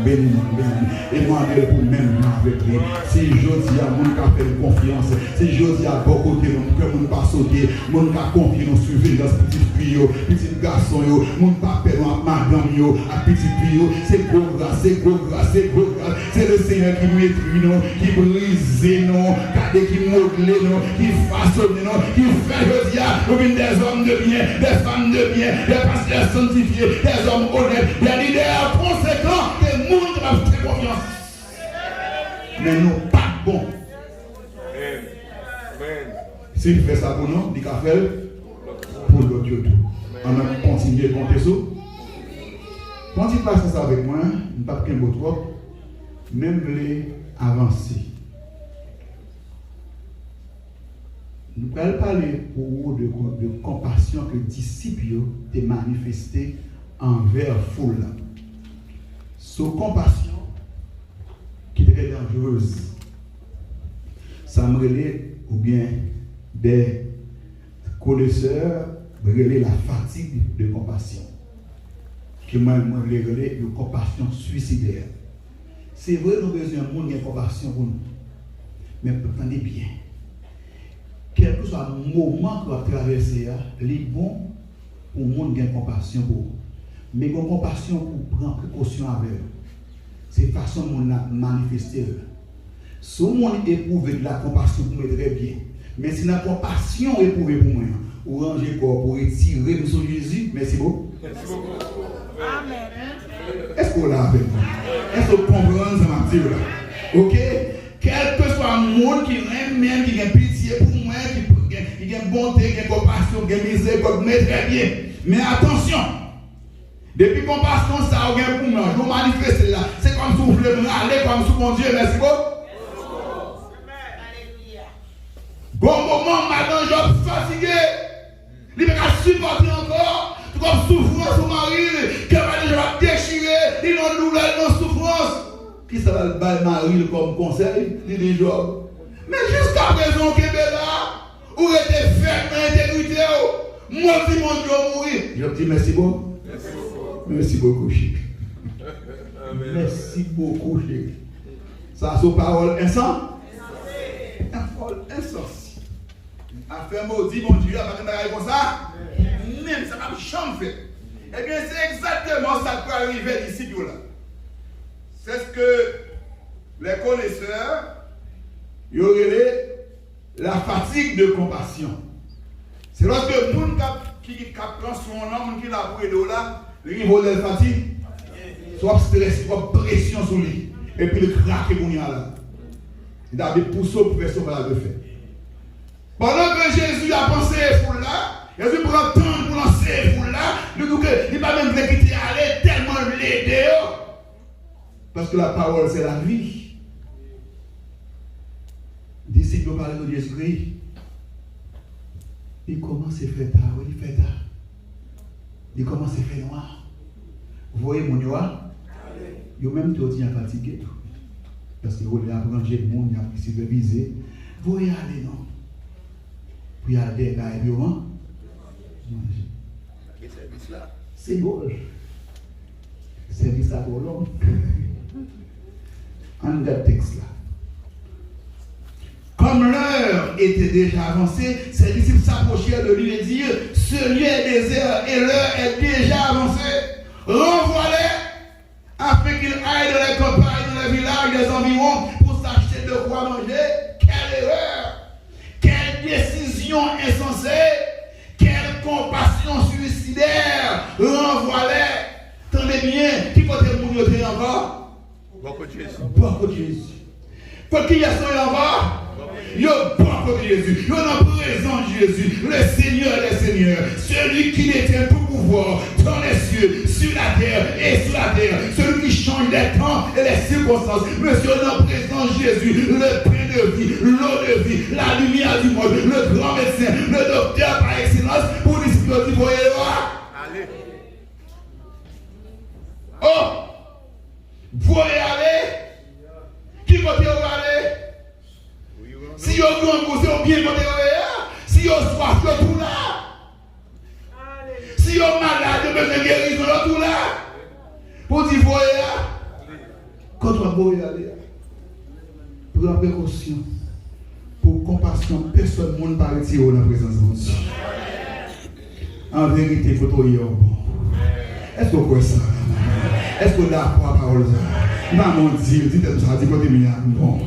Bénis. Et moi, pour même avec lui. Si Josie a mon qui fait confiance, si Josie a beaucoup de monde, que mon pas sauter, mon qui a confié dans surveillance, petit fille, petit garçon, mon pas perdre madame, à petit fille, c'est gros grâce, c'est gros grâce. C'est le Seigneur qui maîtrise nous, qui brise nous, qui modèle nous, qui façonne nous, qui fait Josie, des hommes de bien, des femmes de bien, des pasteurs sanctifiés, des hommes honnêtes, des leaders conséquents, des monde qui va faire confiance. Mais nous, pas bon. S'il fait ça pour nous, il va faire pour l'autre tout. On a continué à compter sur. Quand il passe ça avec moi, je ne pas qu'un beau trop, même les avancer. Nous allons parler pour vous de compassion que les disciples ont manifesté envers la foule. Cette compassion qui est très dangereuse, ça me relève, ou bien des connaisseurs, relève la fatigue de compassion. Qui m'a relève de compassion suicidaire. C'est vrai, nous avons besoin de monde qui a compassion pour nous. Mais attendez bien. Quel que soit le moment que vous traversez, il est bon pour le monde qui a compassion pour vous. Mais une compassion pour prendre précaution avec eux. C'est la façon dont on a manifesté. Si le monde éprouve de la compassion pour moi très bien, mais si la compassion éprouve pour moi, ou ranger le corps pour retirer sur Jésus, merci beaucoup. Amen. Est-ce qu'on l'a avec moi? Est-ce qu'on comprend ce matin là? Ok? Quel que soit le monde qui aime même, qui a pitié pour moi, qui a bonté, qui a compassion, qui a miséricorde, mais très bien. Mais attention! Depuis qu'on passe comme ça, on a pour moi, je manifeste là. C'est comme si vous voulez me râler, comme si mon Dieu, merci beaucoup. Bon moment, maintenant, je suis fatigué. Il ne peut pas supporter encore. Tout comme souffrance au mari, que je vais déchirer, il a une douleur, une souffrance. Qui ça va le bail mari comme conseil? Il dit job. Mais jusqu'à présent, Québec là, où était ferme l'intégrité, moi, si mon Dieu mourir. Je dis merci beaucoup. Merci beaucoup, Chic. Merci beaucoup, Chic. Ça, c'est parole insensée. Parole insensée. Affaire maudit, mon Dieu, à partir de comme ça, même ça va me changer. Eh bien, c'est exactement ça qui peut arriver ici, là. C'est ce que les connaisseurs, y aurait la fatigue de compassion. C'est lorsque le monde qui prend son homme qui l'a pris de là, il vole le fatigue, soit stress, soit pression sur lui, et puis le craque qu'on y a là. Il a des pousseaux pour faire ce qu'il a fait. Pendant que Jésus a pensé pour là, Jésus prend temps pour lancer pour là, il ne va même pas quitter aller tellement l'aider. Parce que la parole c'est la vie. Disciples parlent de Jésus-Christ. Il commence à faire tard, il fait tard. Il commence à faire noir. Vous voyez mon noir? Il même tout dit fatigué. Parce que vous voulez apprendre le monde, il a supervisé. Vous voyez aller non? Puis il y a des gars et puis manger. C'est beau. Service à pour l'homme. En le texte là. Comme l'heure était déjà avancée, ses disciples s'approchèrent de lui et dirent, ce lieu est désert et l'heure est déjà avancée. Renvoie-les afin qu'ils aillent dans les campagnes, dans les villages des environs pour s'acheter de quoi manger. Quelle erreur! Quelle décision insensée! Quelle compassion suicidaire! Renvoie-les! Tenez bien, qui peut te mouiller encore? Beaucoup de Jésus. Beaucoup de Jésus. Faut qu'il y ait son encore? Yo, beaucoup de Jésus. Yo, en présence de Jésus, le Seigneur des Seigneurs, celui qui détient tout pouvoir dans les cieux, sur la terre et sous la terre, celui qui change les temps et les circonstances. Monsieur, en présence de Jésus, le pain de vie, l'eau de vie, la lumière du monde, le grand médecin, le docteur par excellence, pour discuter, vous voyez là? Allez. Oh! Vous voyez aller? Qui va aller? Si vous avez un conseil, vous bien côté si vous avez soif, vous tout là. Si vous êtes malade, vous avez besoin de guérison, vous tout là. Pour dire, voyez là. Quand vous aller, pour précaution, pour compassion, personne ne peut pas retirer dans la présence de Dieu. En vérité, il faut trouver bon. Est-ce que vous croyez ça? Est-ce que vous avez la parole? Maman dit, dites-moi ça, dites-moi bon.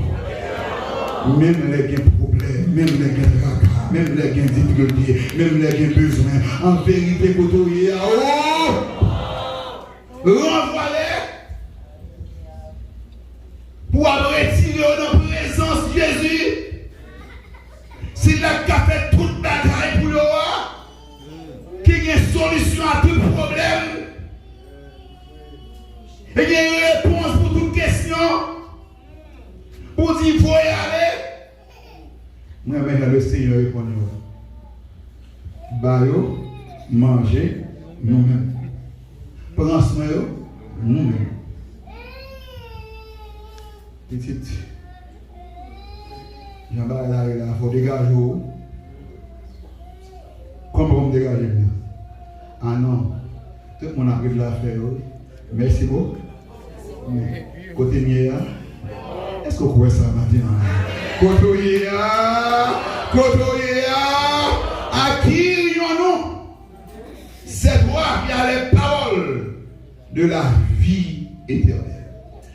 Même les gains problèmes, même les gains tracas, même les gains difficultés, même les gains besoins, en vérité, pour tout y renvoie-les pour retirer dans la présence de Jésus. S'il a fait toute bataille pour le roi, qui a une solution à tout problème, et il y a une réponse pour toute question. Pour dire, il faut y aller. Moi, le Seigneur répond. Bayo, manger, nous-mêmes. Prends soin, nous-mêmes. Petite. Jean-Baptiste, il faut dégager. Comment on dégage? Ah non. Tout le monde arrive là à faire. Merci beaucoup. Côté mien. Est-ce que vous croyez ça maintenant? Kotoyea, à qui nous? C'est toi qui as les paroles de la vie éternelle.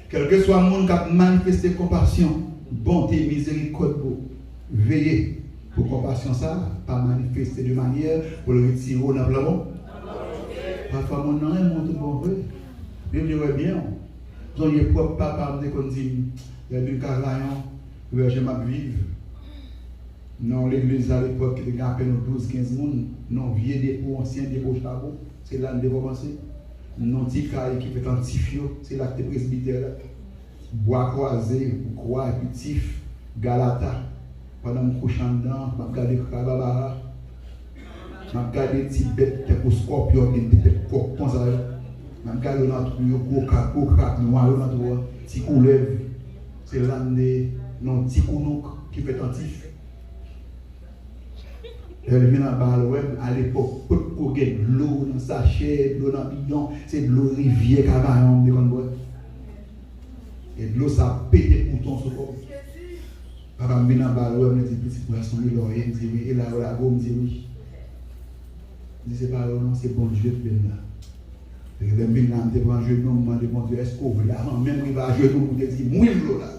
Quel que soit le monde qui a manifesté compassion, bonté, miséricorde, veillez pour compassion ça, pas manifester de manière pour le retirer dans le plafond. Parfois, mon nom est monté bon vrai. Je dirais bien. Vous avez propre papa me dit il y a deux carayons, je m'ai vivre. Non, l'église à l'époque, il y a à peine 12-15 personnes. Non, vieux dépôt, ancien dépôt, c'est là que nous devons commencer. Non, petit caille qui fait un tifio, c'est là que tu es presbytère. Bois croisé, croix, tif, Galata. Pendant que je couche en dedans, je regarde Kababara. Je regarde les petites bêtes, des scorpions, des coques comme ça. Je regarde notre coca, noir, notre petit couleuvre. C'est l'année, non, petit counouk qui fait un tif. Elle vient en bas, à l'époque, pour qu'il y ait de l'eau dans sa chair, de l'eau dans le bidon, c'est de l'eau rivière Cabayon, de l'eau. Et de l'eau, ça pète des boutons sur le corps. Papa me vient en bas, me dit, petit poisson, il me dit oui, et là, me dit oui. Je dis, c'est pas non, c'est bon Dieu qui vient là. Et je me dis, devant Dieu, je me demande, bon Dieu, est-ce qu'on veut là, même il va à genoux pour te dire, mouille l'eau là.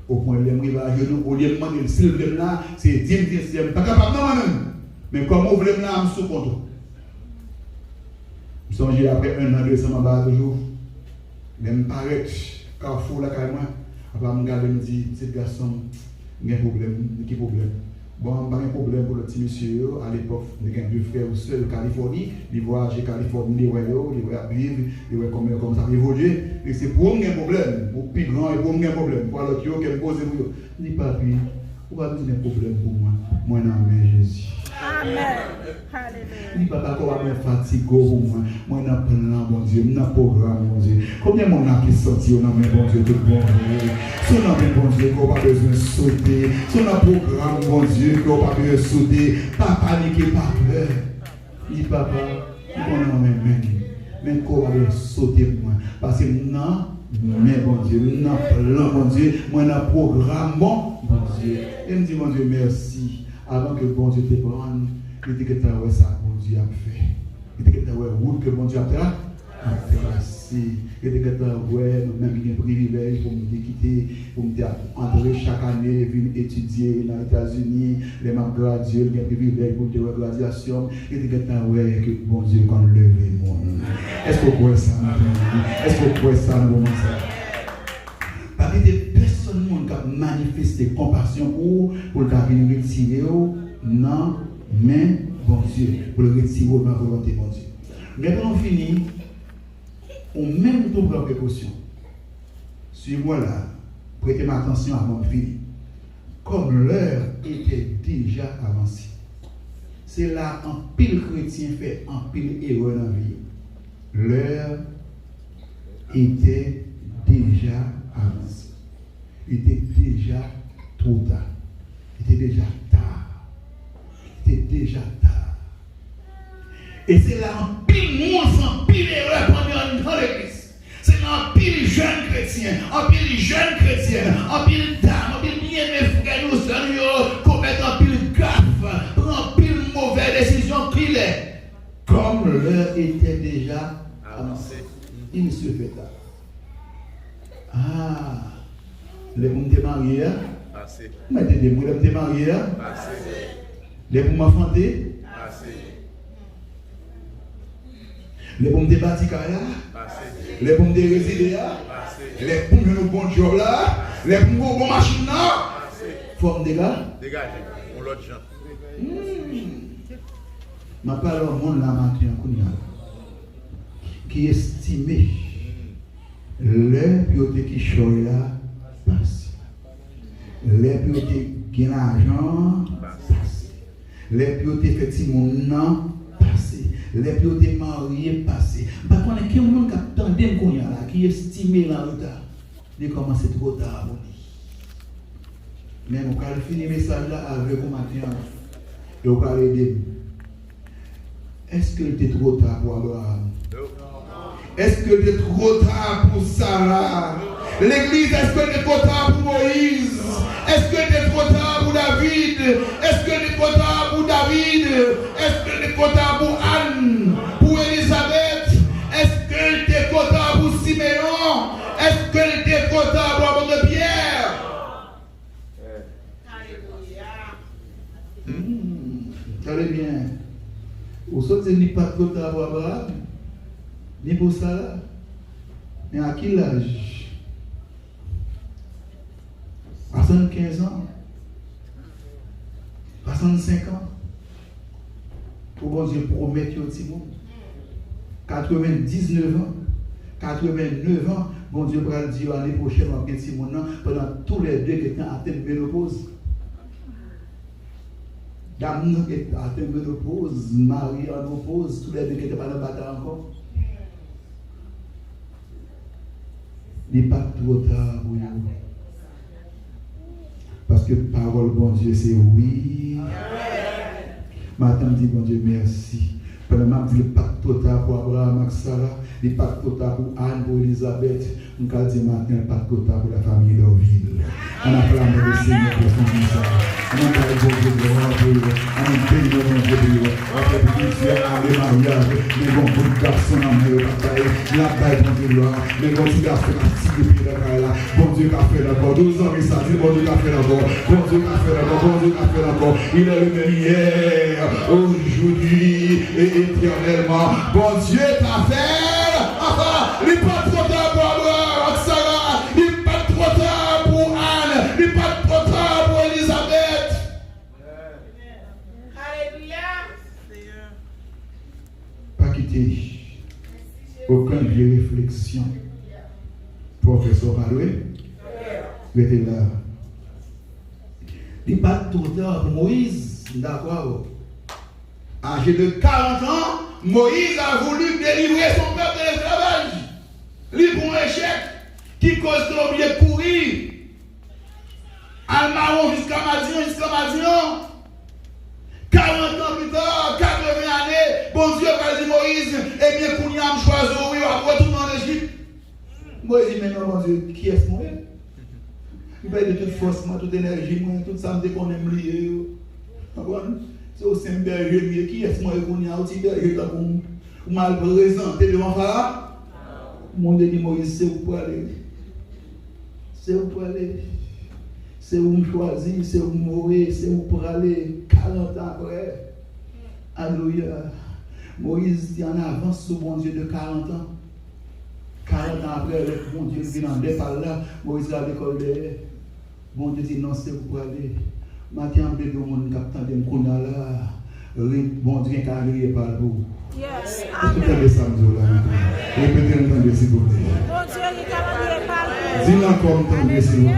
Au point où il va à genoux, au lieu de demander, s'il veut là, c'est 10e, pas capable, non, moi-même. Mais comme on veut là, je suis sous contrôle. Songez après 1 an, 2 ans, je toujours. Même paraître, carrefour là, carrément. Après, je me regarde et me dis, petit garçon, il y a un problème. Quel problème? Bon, pas un problème pour le petit monsieur. À l'époque, il y a 2 frères ou sœurs de Californie. Ils voyagent en Californie, ils voient vivre, ils voient comment ça évolue. Et c'est pour moi un problème. Pour plus grand et pour moi un problème. Pour l'autre, qui me pose pour eux. Je dis pas, puis, on va donner un problème pour moi. Moi, non, mais Jésus. Amen. Alléluia. Ni papa qu'on va me fatiguer pour moi. Moi, n'a plan, bon Dieu, n'a programme, bon Dieu. Combien de gens qui sorti, on a mis bon Dieu, tout bon Dieu. Si on a mis bon Dieu, qu'on n'a pas besoin de sauter. Si on a programme, bon Dieu, qu'on n'a pas besoin de sauter. Pas paniquer, pas peur. Ni papa, on a même. Mais qu'on va besoin de sauter pour moi. Parce que non, mais bon Dieu, n'a plan, bon Dieu. Moi, n'a programme, bon Dieu. Et me dit, bon Dieu, merci. Avant que bon Dieu te prenne, il dit que tu as ça que bon Dieu a fait. Il dit que tu as route que bon Dieu a tracé. Il dit que tu as même un privilège pour me quitter, pour me entrer chaque année, venir étudier dans les États-Unis, les membres gradués, il y a un privilège pour te graduation. Il dit que tu as que bon Dieu quand lever le monde. Est-ce que vous croyez ça maintenant? Est-ce que vous croyez ça dans le moment ça? Parce que personne qui a manifesté compassion pour le venir retirer, non, mais bon Dieu, pour le retirer dans la volonté bon Dieu. Mais quand on finit, on même tout prend précaution. Suivez-moi là, prêtez-moi attention avant de finir. Comme l'heure était déjà avancée, c'est là un pile chrétien fait un pile erreur dans la vie. L'heure était déjà avancée. Il était déjà trop tard. Il était déjà tard. Il était déjà tard. Et c'est là un pile monde, un pile erreur dans l'église. C'est là un pile jeune chrétien, un pile jeune chrétien, un pile dame, un pile bien mes frères, nous sommes commettre un pile gaffe, prendre un pile mauvaise décision qu'il est. Comme l'heure était déjà avancée, il se fait tard. Ah! Les pour me marier, mettez des pour me marier, les pour m'enfanter, les pour me bâtir, les pour me résider, les pour me bon job là, les pour me bon machine là, faut me dégager pour l'autre gens. Ma parole au monde là maintenant qui estime les pilotes qui choisissent là. Les pilotés qui ont l'argent, passé. Les pilotés effectivement non, passé. Les pilotés mariés, passé. Par contre, il y a quelqu'un qui attend qui estime la retard. Il commence trop tard. Mais on va finir le message là avec vous maintenant. Et on va aider. Est-ce que c'était trop tard pour Abraham? Est-ce que c'était trop tard pour Sarah? L'église, est-ce que c'était trop tard pour Moïse? Est-ce que c'était trop tard pour David? Est-ce que c'était trop tard pour David? Est-ce que c'était trop tard pour Anne? Pour Elisabeth? Est-ce que c'était trop tard pour Siméon? Est-ce que c'était trop tard pour l'apôtre Pierre? Allez bien. Vous savez, n'est pas trop tard pour Abraham, ni pour Sarah. Mais à quel âge? À 75 ans, 65 ans, pour bon Dieu promettre au petit monde. 99 ans, 89 ans, bon Dieu va dire l'année prochaine, on va petit monde pendant tous les deux qui étaient atteints de ménopause. Dame qui étaient atteints de ménopause, Marie en oppose, tous les deux qui n'étaient pas dans la bataille encore. Il n'est pas trop tard pour nous. Parce que parole, bon Dieu, c'est oui. Maintenant, je dis, bon Dieu, merci. Pendant que je dis, pas total pour Abraham, Sarah, il pas total pour Anne, pour Elisabeth. On va dire maintenant, pas total pour la famille d'Orville. On a parlé de Seigneur pour son message. On a bon Dieu de gloire pour eux. On a béni bon Dieu de eux. On fait plaisir à les mariages. Mais bon, pour le garçon, on a la baille bon Dieu de gloire. Mais bon, tu as fait la petite depuis la là. Bon Dieu qui a fait d'abord. 12 ans, mais ça dit bon Dieu qui a fait d'abord. Bon Dieu qui a fait d'abord. Bon Dieu qui a fait d'abord. Il est le même hier, aujourd'hui et éternellement. Bon Dieu t'a fait. Il n'est pas trop tard pour Sarah. Il n'est pas trop tard pour Anne. Il n'est pas trop tard pour Elisabeth. Alléluia. Pas quitter aucune vieille réflexion. Professeur Maloué, mettez là. Il n'est pas trop tard pour Moïse, d'accord. Âgé de 40 ans, Moïse a voulu délivrer son peuple de l'esclavage. Lui pour un échec qui cause de l'objet courir. Al-Maron jusqu'à Madian. 40 ans plus tard, 80 années, bon Dieu va dire Moïse, eh bien, qu'on y a choisi, oui, on va retourner en Égypte. Moïse dit, mais non, mon Dieu, qui est-ce moi? Il va de toute force, toute énergie, tout ça me dit qu'on aime lier. C'est au Saint-Berger, qui est-ce moi qu'on y a aussi berger pour mal présenter devant Pharaon? Mon Dieu dit Moïse, c'est où pour aller? C'est où pour aller? C'est où me choisir, c'est où mourir, c'est où pour aller 40 ans après. Alléluia. Moïse dit en avance sur bon Dieu de 40 ans. 40 ans après, le bon Dieu vient en départ là, Moïse a décollé. Bon Dieu dit non, c'est où pour aller. Maintenant, bébé, mon capitaine de Mkouna là, bon Dieu qui a arrivé par vous. Yes. Répétez ça, Répétez-le, s'il vous plaît. Bon Dieu qui a arrivé par vous. Dis-le encore, s'il vous plaît.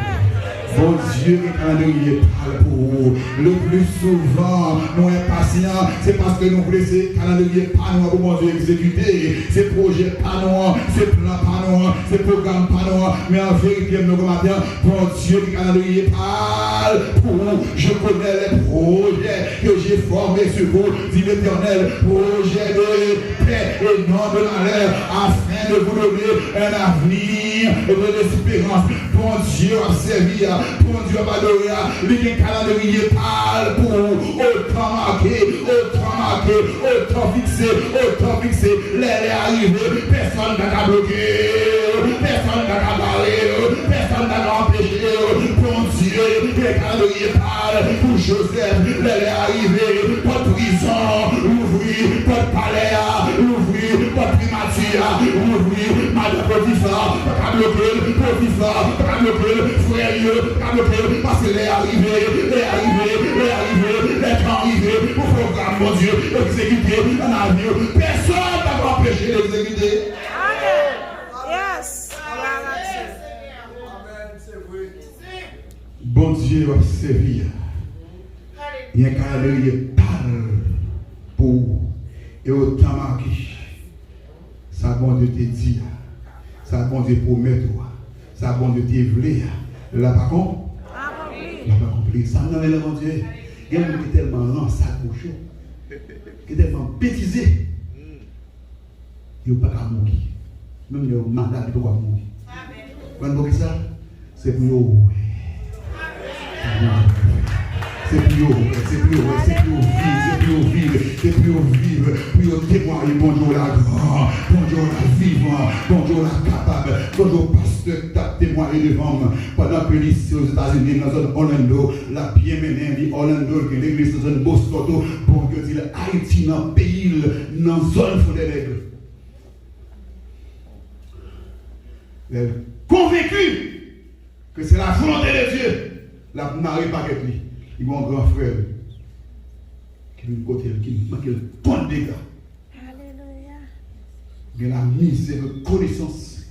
Bon Dieu qui parle pour vous. Le plus souvent, nous impatients, c'est parce que nous voulons ces calendriers pas nous pour bon Dieu exécuter, ces projets pas nous, ces plans pas nous, ces programmes pas nous, mais en vérité, nous matin, bon Dieu qui calendrier parle pour vous. Je connais les projets que j'ai formés sur vous, dit l'Éternel, projet de paix et non de malheur, afin de vous donner un avenir et de l'espérance. Bon Dieu a servi. Bon Dieu va adorer, les calendriers parlent pour autant marqué, autant fixé, les arrivés, personne n'a bloqué, personne n'a parlé, personne n'a empêché. Bon Dieu, les calendriers parlent pour Joseph, les arrivés, pas de prison, ouvrir, pas de palais, ouvrir, pas de primature, ouvrir, madame Potiphar, pas de bloquer, Potiphar, pas de bloquer, frère. Parce que les arrivés, les temps arrivés, pour programme, mon Dieu, exécuter un avenir. Personne n'a pas empêché d'exécuter. Amen. Yes. Bon Dieu va servir. Il y a un calendrier parle pour et autant marqué. Ça, bon Dieu te dit, ça, bon Dieu promet toi, ça, bon Dieu te voulait. Là, par contre, il n'a pas compris. Ça me donne mon Dieu. Il y a un qui est tellement lent, ça bouche, qui est tellement bêtisé. Il n'y a pas qu'à mourir. Même le mandat, il doit mourir. Quand vous ça, c'est pour vous. C'est pour vivre, témoigner, bon Dieu la grand, bon Dieu la vivant, bon Dieu la capable, bon Dieu pasteur qui témoigné devant moi, pendant que l'ici aux États-Unis, dans la zone Orlando, la bien menée, Orlando, que l'église dans la zone Boston, bon Dieu dit Haïti, dans le pays, dans la zone Fondé convaincu que c'est la volonté de Dieu, la marie pas avec lui. Il y a un grand frère qui nous côté qui manque le bon dégâts. Alléluia. Il y a la misère de connaissance.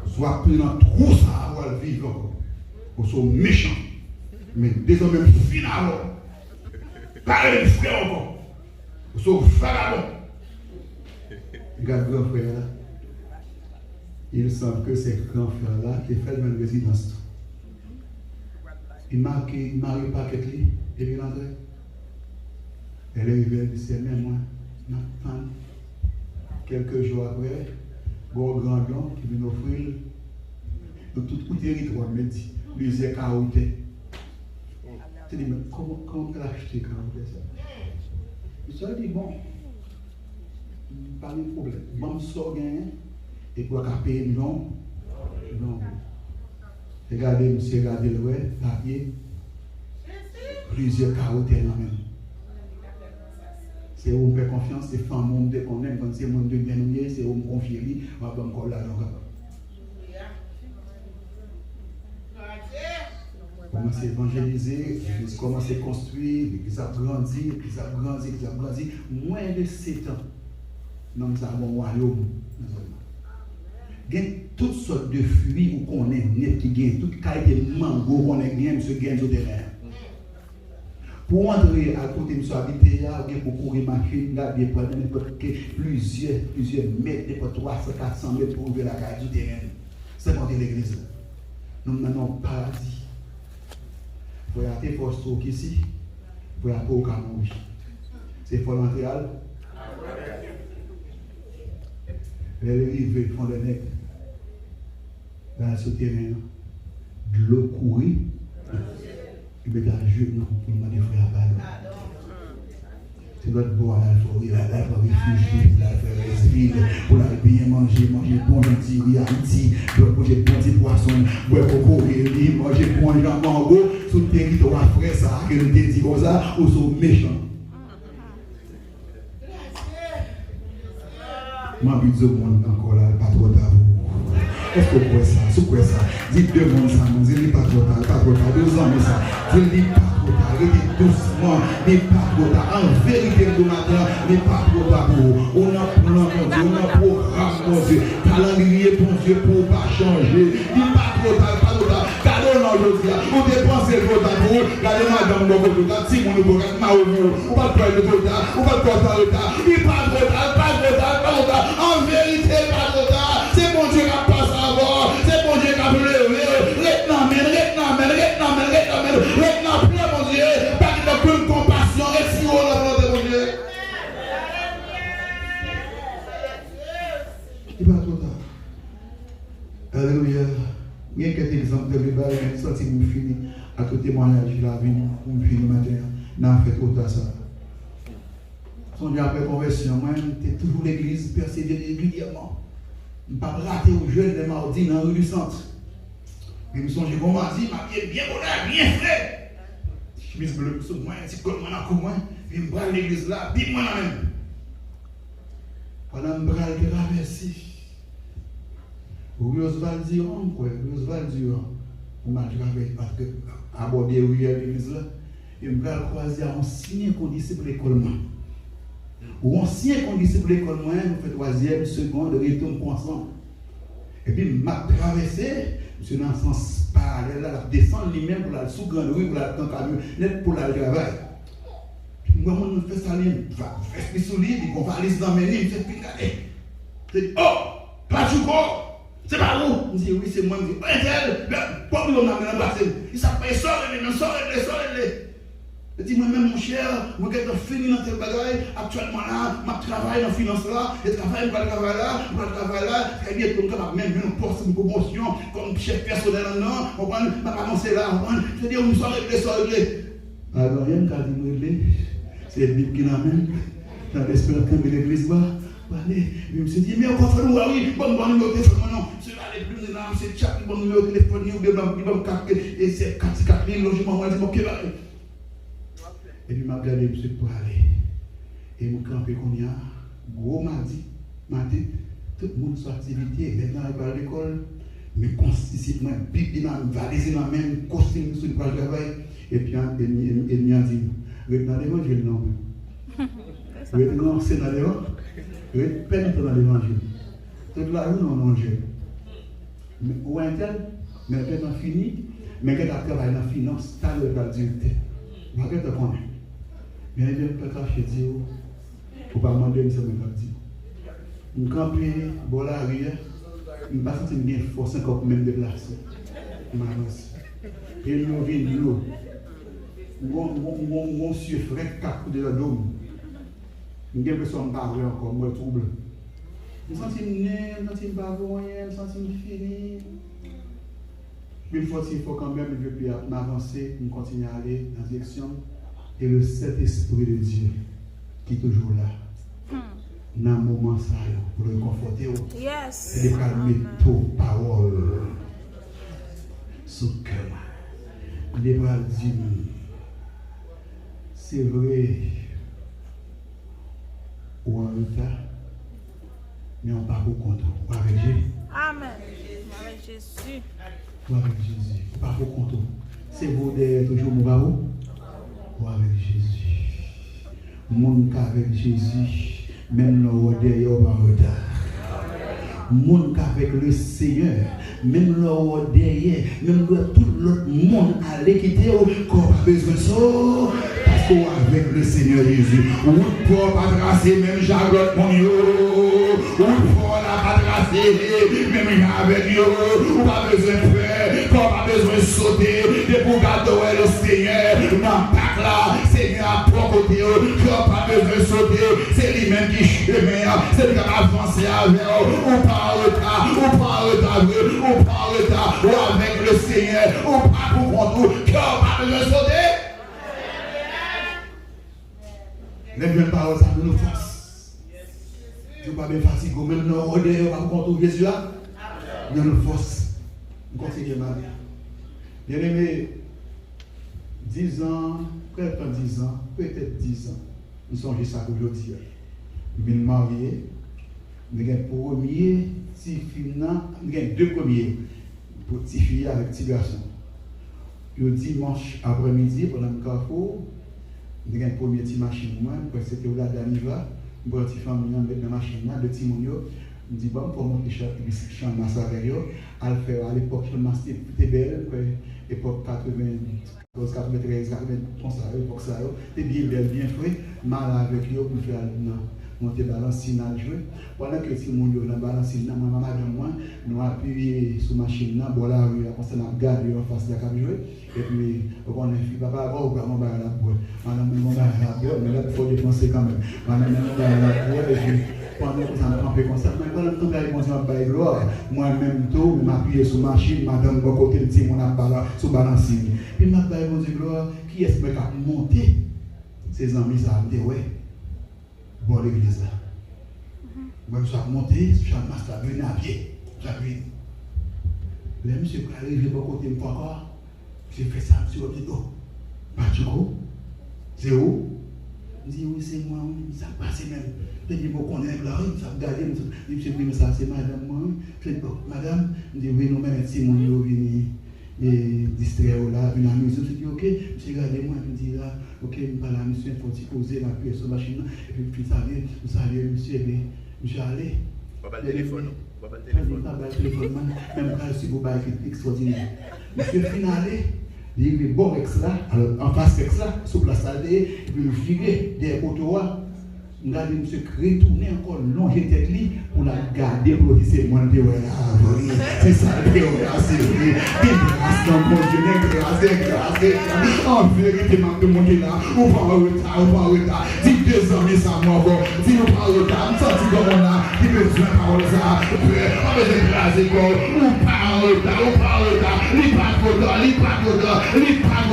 Soit plus dans trop ça avoir vivre encore. Pour sont méchants. Mais désormais finalement. Pas les frères encore. Pour sont vagabonds. Regarde grand frère là. Il semble que c'est grand frère là qui fait une résidence. Il marie pas avec lui, et puis l'entrée. Elle est arrivée, elle dit, mais moi, Nathan, quelques jours après, bon grand blanc qui vient offrir de tout le territoire, me dit, lui c'est caroté. Tu dis, mais comment elle a acheté quand même ça? Je lui dis, bon, pas de problème. Bon, je sors gain et pour payer, non. Regardez, monsieur, regardez le papier. Plusieurs carottels en même. C'est où on fait confiance, c'est femmes où on me connaît, quand c'est mon de bien noué, c'est où on me confie, on va encore là. Commencer à évangéliser, commencer à construire, puis ça grandit. Moins de 7 ans, nous avons un royaume. Il y a toutes sortes de fruits qu'on est net qui gagnent, toutes qualités de mango qu'on est gagnent, monsieur gagne sur le terrain. Pour entrer à côté de monsieur habité, il y a beaucoup de machines, là, des plusieurs mètres, des 300-400 mètres pour ouvrir la carte du terrain. C'est monter l'église. Nous menons au paradis. Vous voyez tes forces ici, vous voyez au Cameroun. C'est fort Montréal. Les rivets font des nègres. Dans ce terrain, de l'eau courir. Il met un genou pour demander frère à balle. C'est notre boire à la forêt, à la réfugier, pour la faire respirer, pour la bien manger bon gentil, Haïti, pour manger bon petit poisson, pour courir, manger bon mango, sous le territoire frère, ça, que nous dit comme ça, ou sont méchants. Ma vie de monde encore là, pas trop tard. Est-ce que vous croyez ça? Sous quoi ça? Dites deux mondes ça, vous dites pas trop tard, 2 ans, mais ça. Vous dites pas trop tard, dites doucement, mais pas trop tard. En vérité, de matin, mais pas trop tard pour vous. On a plan, mon Dieu, on a programme, mon Dieu. Calendrier, mon Dieu, pour ne pas changer. Dites pas trop tard, pas trop tard. Gardez non aujourd'hui, vous dépensez trop tard pour vous. Gardez madame, trop tard, si vous ne pouvez pas, vous pas de trop tard, vous pas de retard. Dites pas trop tard, pas trop tard, pas trop tard. En vérité, pas trop tard. C'est mon Dieu qui a passé. C'est mon Dieu qui a levé. Retenant, mon Dieu. Pas de bonne compassion. Et si on a volonté, mon Dieu. Il va trop tard. Alléluia. Il y a quelques exemples de l'Ébat, mais ça, si vous finissez à tout témoignage, je la vie, vous finissez matin, n'a fait trop tard ça. Son Dieu après conversion, moi, j'étais toujours l'église, persévéré régulièrement. Je ne pas rater aux jeunes les mardis dans la rue du centre. Et je me suis dit, bon mardi, ma vie est bien bonne, bien frais. Chemise bleue sur moi, un petit col, moi, et je me bras l'église là, bim, moi la même. Pendant que je me bras le traversé, Oswald Durand, on m'a traversé parce que aborder l'église là, et je me bras le croiser à un signe qu'on disciple l'école. Ou ancien qu'on disciple l'école moyenne, on fait 3e, seconde, retourne ensemble. Et puis, m'a traversé, monsieur dans le sens parallèle, là, descendre lui-même pour la sous-grande rue, pour la camion, net pour la travail. Moi, on fait ça, il va faire sous lui, il va aller dans mes lignes, il fait regarder. Je dis, oh, pas du corps, c'est pas vous. Je dis, oui, c'est moi, je dis, pourquoi vous m'avez embrassé? Il s'appelle, sort-les. Je dis, moi-même, mon cher, moi, quand je finis dans tel bagaille, actuellement là, je travaille dans la finance là, je travaille là, très bien, comme ça, même une poste, une promotion, comme chef personnel là, on va avancer là, je dis, on nous sort réglé. Alors, il y a un cas de réglé, c'est le Bible qui l'amène, dans l'espérance de l'église, je me suis dit, mais on va faire oui, bon numéro de téléphone, non, c'est là les plus de l'âme, c'est chaque bon numéro de téléphone, il va me capter, et c'est 4 000 logements, moi, je dis, bon, quel est. Et puis, je m'a regardé monsieur pour aller. Et je me campé qu'on y a, gros mardi, matin, tout le monde sur activité, les gens ils à l'école, mais constitue moi, pique dans valise dans la main, costume sur le travail. Et puis, il a dit, retenez l'évangile, non. Retenez, c'est dans l'évangile. Peine dans l'évangile. Toute la rue, non, l'évangile. Mais où est-elle? Mais quand on finit, mais quand on travaille dans la finance, tu as le droit de dire, je vais te connaître. Mais il y a un peu caché, il faut pas demander, ça me dit. Je campé, bon la rue, je ne sais pas si je suis force encore même déplacer. Et nous vient de l'eau. Mon monsieur frère, 4 coups de la dôme. Je n'ai pas besoin de parler encore, moi, trouble. Je me sens né, je me sens pas rien, je me sens fini. il faut quand même m'avancer, me continuer à aller dans la direction. Et le Saint-Esprit de Dieu qui est toujours là. Dans un moment ça, pour le conforter. Yes. Et de calmer toute parole sous le cœur. Les bras disent, c'est vrai, ou en retard, mais on part au compte. Ou avec Jésus. Amen. Avec Jésus. Ou avec Jésus. Pas au compte. C'est vous derrière toujours mon barreau. Ou avec Jésus. Mon cas avec Jésus, même là derrière on va en retard. Mon cas avec le Seigneur, même là derrière, même là tout l'autre monde à l'équité, qu'on n'a pas besoin de ça. Parce qu'avec le Seigneur Jésus, on ne peut pas tracer même Jagotte mon yo. On ne peut pas tracer même avec yo. On n'a pas besoin de faire, on n'a pas besoin de sauter. Et pour garder le Seigneur, dans le là, Seigneur à trois côtés, on n'a pas besoin de sauter. C'est lui-même qui chemin, c'est lui qui a avancé avec eux. On part en retard, on part en retard, on part en retard. Ou avec le Seigneur, on part pour contre, on n'a pas besoin de sauter. Les bonnes paroles, ça nous force. Je ne suis pas bien facile, même nous, on ne va pas contre Jésus là. Nous nous force. On continue ma vie. Bien aimé, 10 ans, peut-être 10 ans, peut-être 10 ans. Nous sommes ça aujourd'hui. Nous sommes mariés. Nous avons un premier, petit fille, nous avons deux premiers. Pour petit fille avec petit garçon. Le dimanche après-midi, pendant le carrefour, nous avons un premier petit machine, c'était au lado d'Aniva, nous avons une petite famille dans la machine, de petits mounios. Nous disons, bon, pour monter le champ de masse avec eux, à l'époque, le masse était belle, l'époque 94, 93, 93, l'époque ça, c'était bien belle, bien frais, mal avec eux pour faire monter balancine à jouer. Pendant que si mon yo dans balancine, madame moi, nous appuyé sur la machine, bon la rue, on s'en a gardé en face de la cam jouer. Et puis, on a fait papa, on va mon bar à la boue. Madame, mon bar à la boue, mais là, il faut dépenser quand même. Madame, mon bar à la boue, et puis, pendant que ça m'a campé comme ça, mais pendant que je suis en bail gloire, moi-même, tout, je m'appuie sur la machine, madame, de côté, le petit, mon a sur balancine. Puis, je m'appuie mon Dieu gloire, qui est-ce qui a monté? Ses amis, ça me dit, ouais. Bon, l'église là. Moi, je suis monté, je suis venu à pied. J'appuie. Les monsieur qui arrive de côté de moi encore, j'ai fait ça, monsieur, je dis, oh, Pachuco, c'est où? Je dis, oui, c'est moi, ça passe même. Je dis, bon, qu'on est là, ça me garde, je dis, oui, mais ça, c'est madame, moi. Je dis, oh, madame, je dis, oui, nous-mêmes, si mon yo vient et distrait là, une amie, je dis, ok, monsieur, regardez-moi, je dis là, ok, je parle à monsieur, il faut poser la pièce sur la machine, et puis, vous savez, monsieur, monsieur, allez. Pas le téléphone, pas le téléphone. Pas le téléphone, même quand je suis beau, c'est extraordinaire. Monsieur, finalé, il y a bon ex là, en face ex là, sous place là, et puis le virer des poteaux. Nous avons monsieur retourner encore long tête pour la garder pour dire c'est moi de c'est ça le c'est grâce dans mon Dieu grâce en vérité m'a demandé là on va en retard dis 2 ans mais ça moi bon si on parle de retard sorti comme on a qui besoin parole ça on va se craser quoi on parle de retard li pas on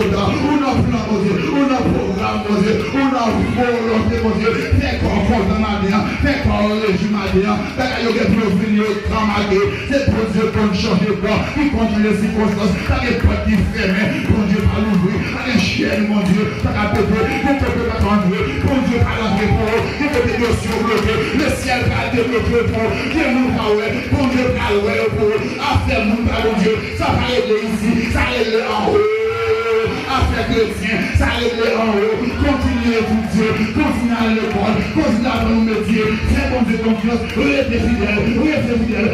a plan mon Dieu on a programme mon Dieu on a volonté mon Dieu confort dans ma vie, fait quoi au régime à dire, t'as qu'à y pour finir au travail, c'est pour Dieu qu'on change de plan, qui conduit les circonstances, t'as des portes qui ferment, pour Dieu pas l'ouvrir, t'as des chiennes, mon Dieu, t'as qu'à péter, tu peux pas conduire, pour Dieu pas l'entrer pour eux, tu peux des notions bloquées, le ciel va débloquer pour eux, qui est mon caouet, pour Dieu pas l'ouer pour eux, affaire mon Dieu, ça va régler ici, ça règle en haut. Affaire chrétien, ça règle en haut, continuez à étudier, continuez à l'école, continuez à nos métiers, faites bon Dieu confiance, restez fidèles,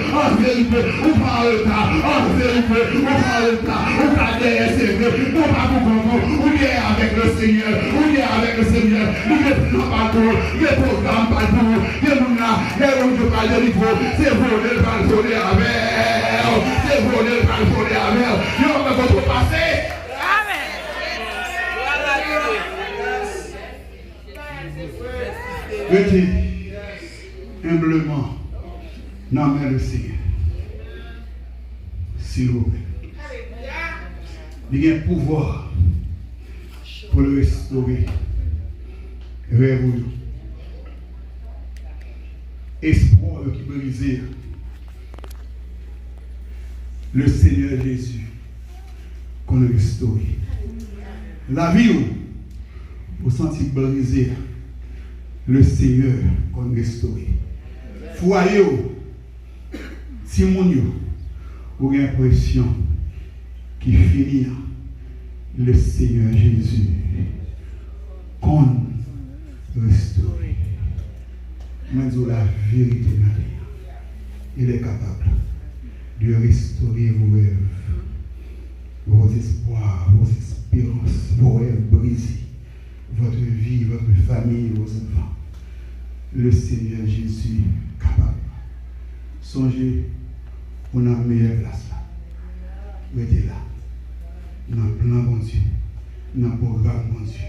en vérité, ou pas en retard, en vérité, ou pas en retard, ou pas derrière c'est vrai, ou pas pour comprendre, ou bien avec le Seigneur, nous ne prenons pas tout, les programmes pas tout, les mouna, les rouges pas de niveau, c'est voler pas le voler avec, c'est voler pas le voler avec, nous ne pouvons pas passer. Mettez humblement dans la main du Seigneur. S'il vous plaît. Il y a un pouvoir pour le restaurer. Rêve. Espoir qui brisé. Le Seigneur Jésus qu'on le restaure. La vie vous sentir brisé. Le Seigneur qu'on restaure. Foyer, Simon, vous avez l'impression qu'il finit. Le Seigneur Jésus qu'on restaure. Moi, je dis la vérité, il est capable de restaurer vos rêves, vos espoirs, vos espérances, vos rêves brisés, votre vie, votre famille, vos enfants. Le Seigneur Jésus est capable. Songez, on a une meilleure place là. Vous êtes là. Dans le plan, bon Dieu. Dans le programme, bon Dieu.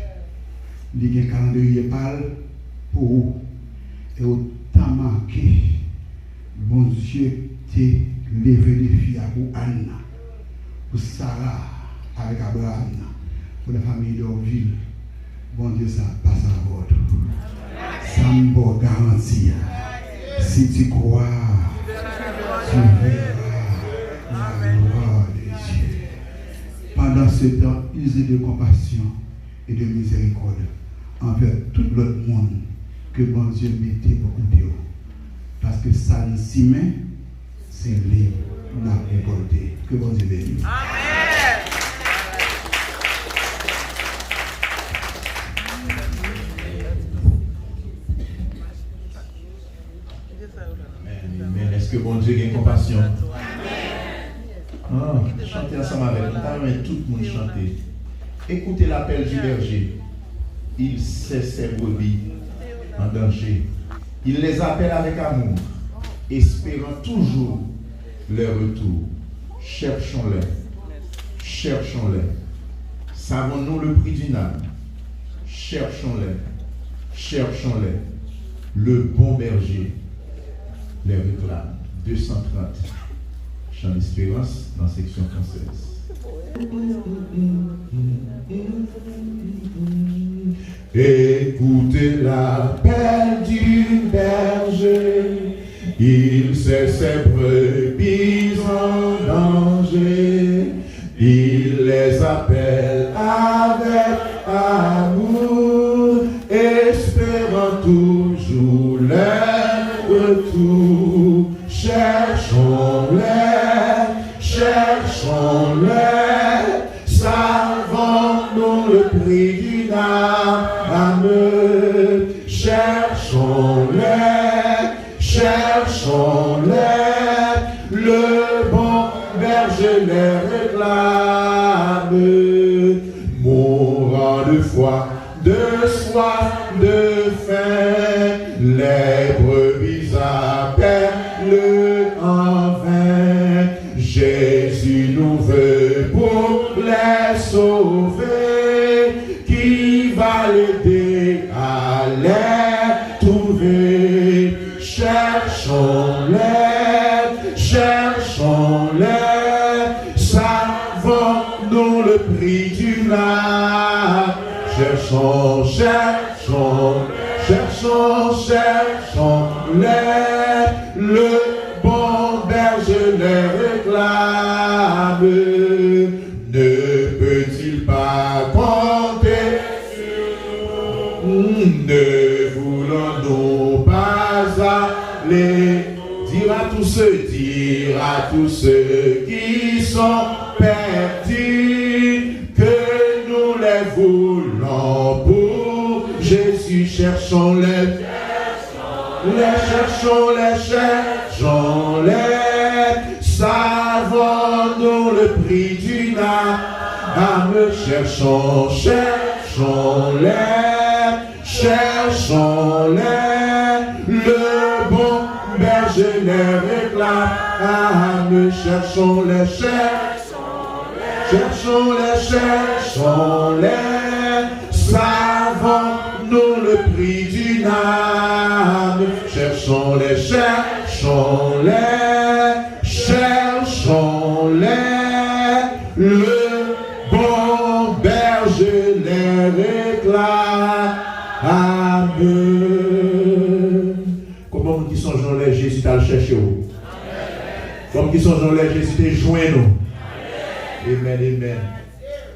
Il y a un calendrier pâle pour vous. Et autant marqué, bon Dieu t'a levé les filles pour Anna, pour Sarah avec Abraham, pour la famille d'Orville. Bon Dieu, ça passe à votre. Ça me peut garantir. Si tu crois, tu verras la gloire de Dieu. Pendant ce temps, usez de compassion et de miséricorde envers tout l'autre monde que bon Dieu mettait pour côté. Parce que ça ne s'y met, c'est lui qui l'a récolté. Que bon Dieu bénisse. Amen. Amen. Est-ce que bon Dieu a compassion? Ah, chantez ensemble avec nous. Tout le monde chanter. Écoutez l'appel du berger. Il sait ses brebis en danger. Il les appelle avec amour, espérant toujours leur retour. Cherchons-les. Cherchons-les. Savons-nous le prix d'une âme? Cherchons-les. Cherchons-les. Le bon berger les réclame. 230. Chant d'espérance dans la section française. Écoutez l'appel du berger, il sait ses brebis en danger, il les appelle avec amour, espérant toujours leur retour. Cherchons-les, cherchons-les, savons-nous le prix d'une âme. Cherchons-les, cherchons-les, le bon berger les réclame. Mourant de foi, de soif, de faim, les brebis appellent en vain. Jésus nous veut pour les sauver, qui va l'aider à les trouver. Cherchons-les, cherchons-les, savons-nous le prix d'une âme. Cherchons, cherchons, cherchons, cherchons-les, le bon berger les réclame. Ne peut-il pas compter sur nous? Ne voulons-nous pas aller dire à tous ceux qui sont perdus que nous les voulons pour Jésus. Cherchons-les, cherchons-les, savons-nous le prix d'une âme. Cherchons, cherchons-les, cherchons-les, le bon berger les réclame. Cherchons-les, cherchons-les, cherchons-les, savons-nous le prix d'une âme. Cherchons-les, cherchons-les, cherchons-les, le bon Jésus t'a cherché. Comme qui sont dans les Jésus t'a joint nous. Amen, amen.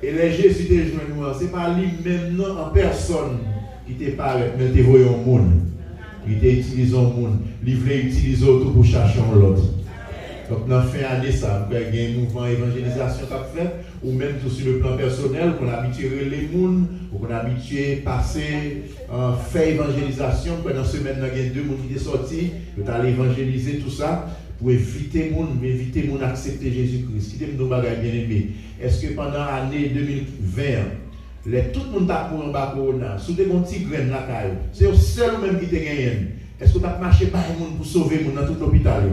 Et les Jésus t'a joint nous, c'est pas lui-même non en personne qui t'a parlé, mais t'a voyé au monde. Il t'a utilisé au monde. Il voulait utiliser tout pour chercher l'autre. Donc, dans la fin d'année, ça, il y a un mouvement d'évangélisation qui a fait, ou même tout sur le plan personnel, qu'on a habitué les gens, ou qu'on a habitué à passer, faire évangélisation. Pendant ce semaine, il y a deux personnes qui sont sortis, qui ont évangéliser tout ça, pour éviter les gens à accepter Jésus-Christ. Qui est nos bagages bien aimés. Est-ce que pendant l'année 2020, tout le monde a pour un bas corona, sous des petits graines là, c'est le seul même qui te gagne. Est-ce que tu as marché par les gens pour sauver les gens dans tout l'hôpital?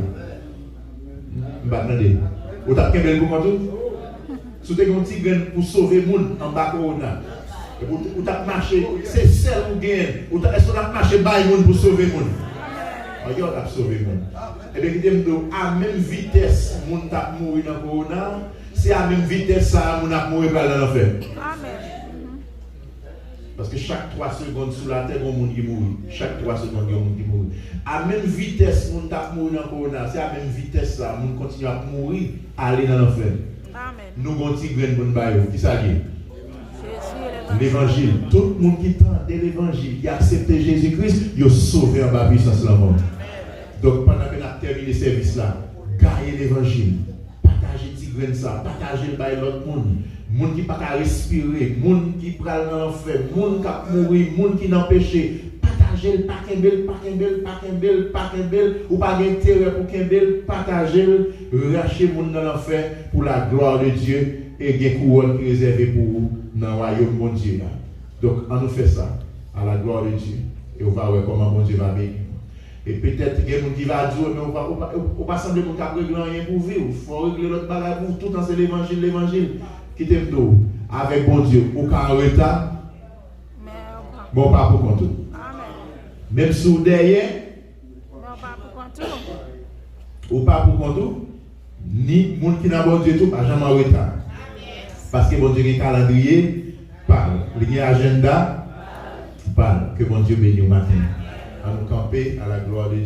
Ou t'as qu'un bel pour tout? Si tu as un petit grain pour sauver les gens en bas corona, ou t'as marché, c'est celle ou gain. Est-ce que tu as marché par les gens pour sauver les gens? Tu as sauvé les gens. Et bien, à même vitesse, les gens ont mouru dans le corona, c'est à même vitesse ça, les gens ont mouru dans l'enfer. Amen. Parce que chaque 3 secondes sous la terre, il y a des gens qui mourent. Chaque 3 secondes, il y a des gens qui mourent. À même vitesse, les gens qui mourent dans le corona, c'est à même vitesse ça, les gens continuent à mourir, aller dans l'enfer. Amen. Nous avons un petit grain de baillot. Qui ça dit? L'évangile. Tout le monde qui tente l'évangile, qui a accepté Jésus-Christ, il a sauvé en bas puissance la mort. Donc pendant que nous avons terminé ce service là, gagnez l'évangile, partagez petit grain ça, partagez le bail l'autre monde. Moun qui pas respirer, moun qui pral dans l'enfer, moun qui mourir, moun qui n'empêché, partagez le pas kembel, ou pas d'intérêt pour kembel, partagez le, rachez moun dans l'enfer pour la gloire de Dieu et gen couronne réservée pour vous dans le royaume de mon Dieu. Donc on nous fait ça à la gloire de Dieu et on va voir comment mon Dieu va bénir. Et peut-être qu'il y a des gens qui vont dire, mais on ne va pas sembler qu'on a réglé rien pour vivre, il faut régler l'autre bagage pour tout dans l'évangile. Qui t'aime tout, avec bon Dieu, aucun retard, bon pas pour compte. Même si vous derrière, ou pas pour compte, ni monde qui n'a bon Dieu tout, pas jamais en retard. Parce que bon Dieu est calendrier, parle. Il y a agenda, parle. Que bon Dieu bénisse au matin. À nous camper à la gloire de Dieu.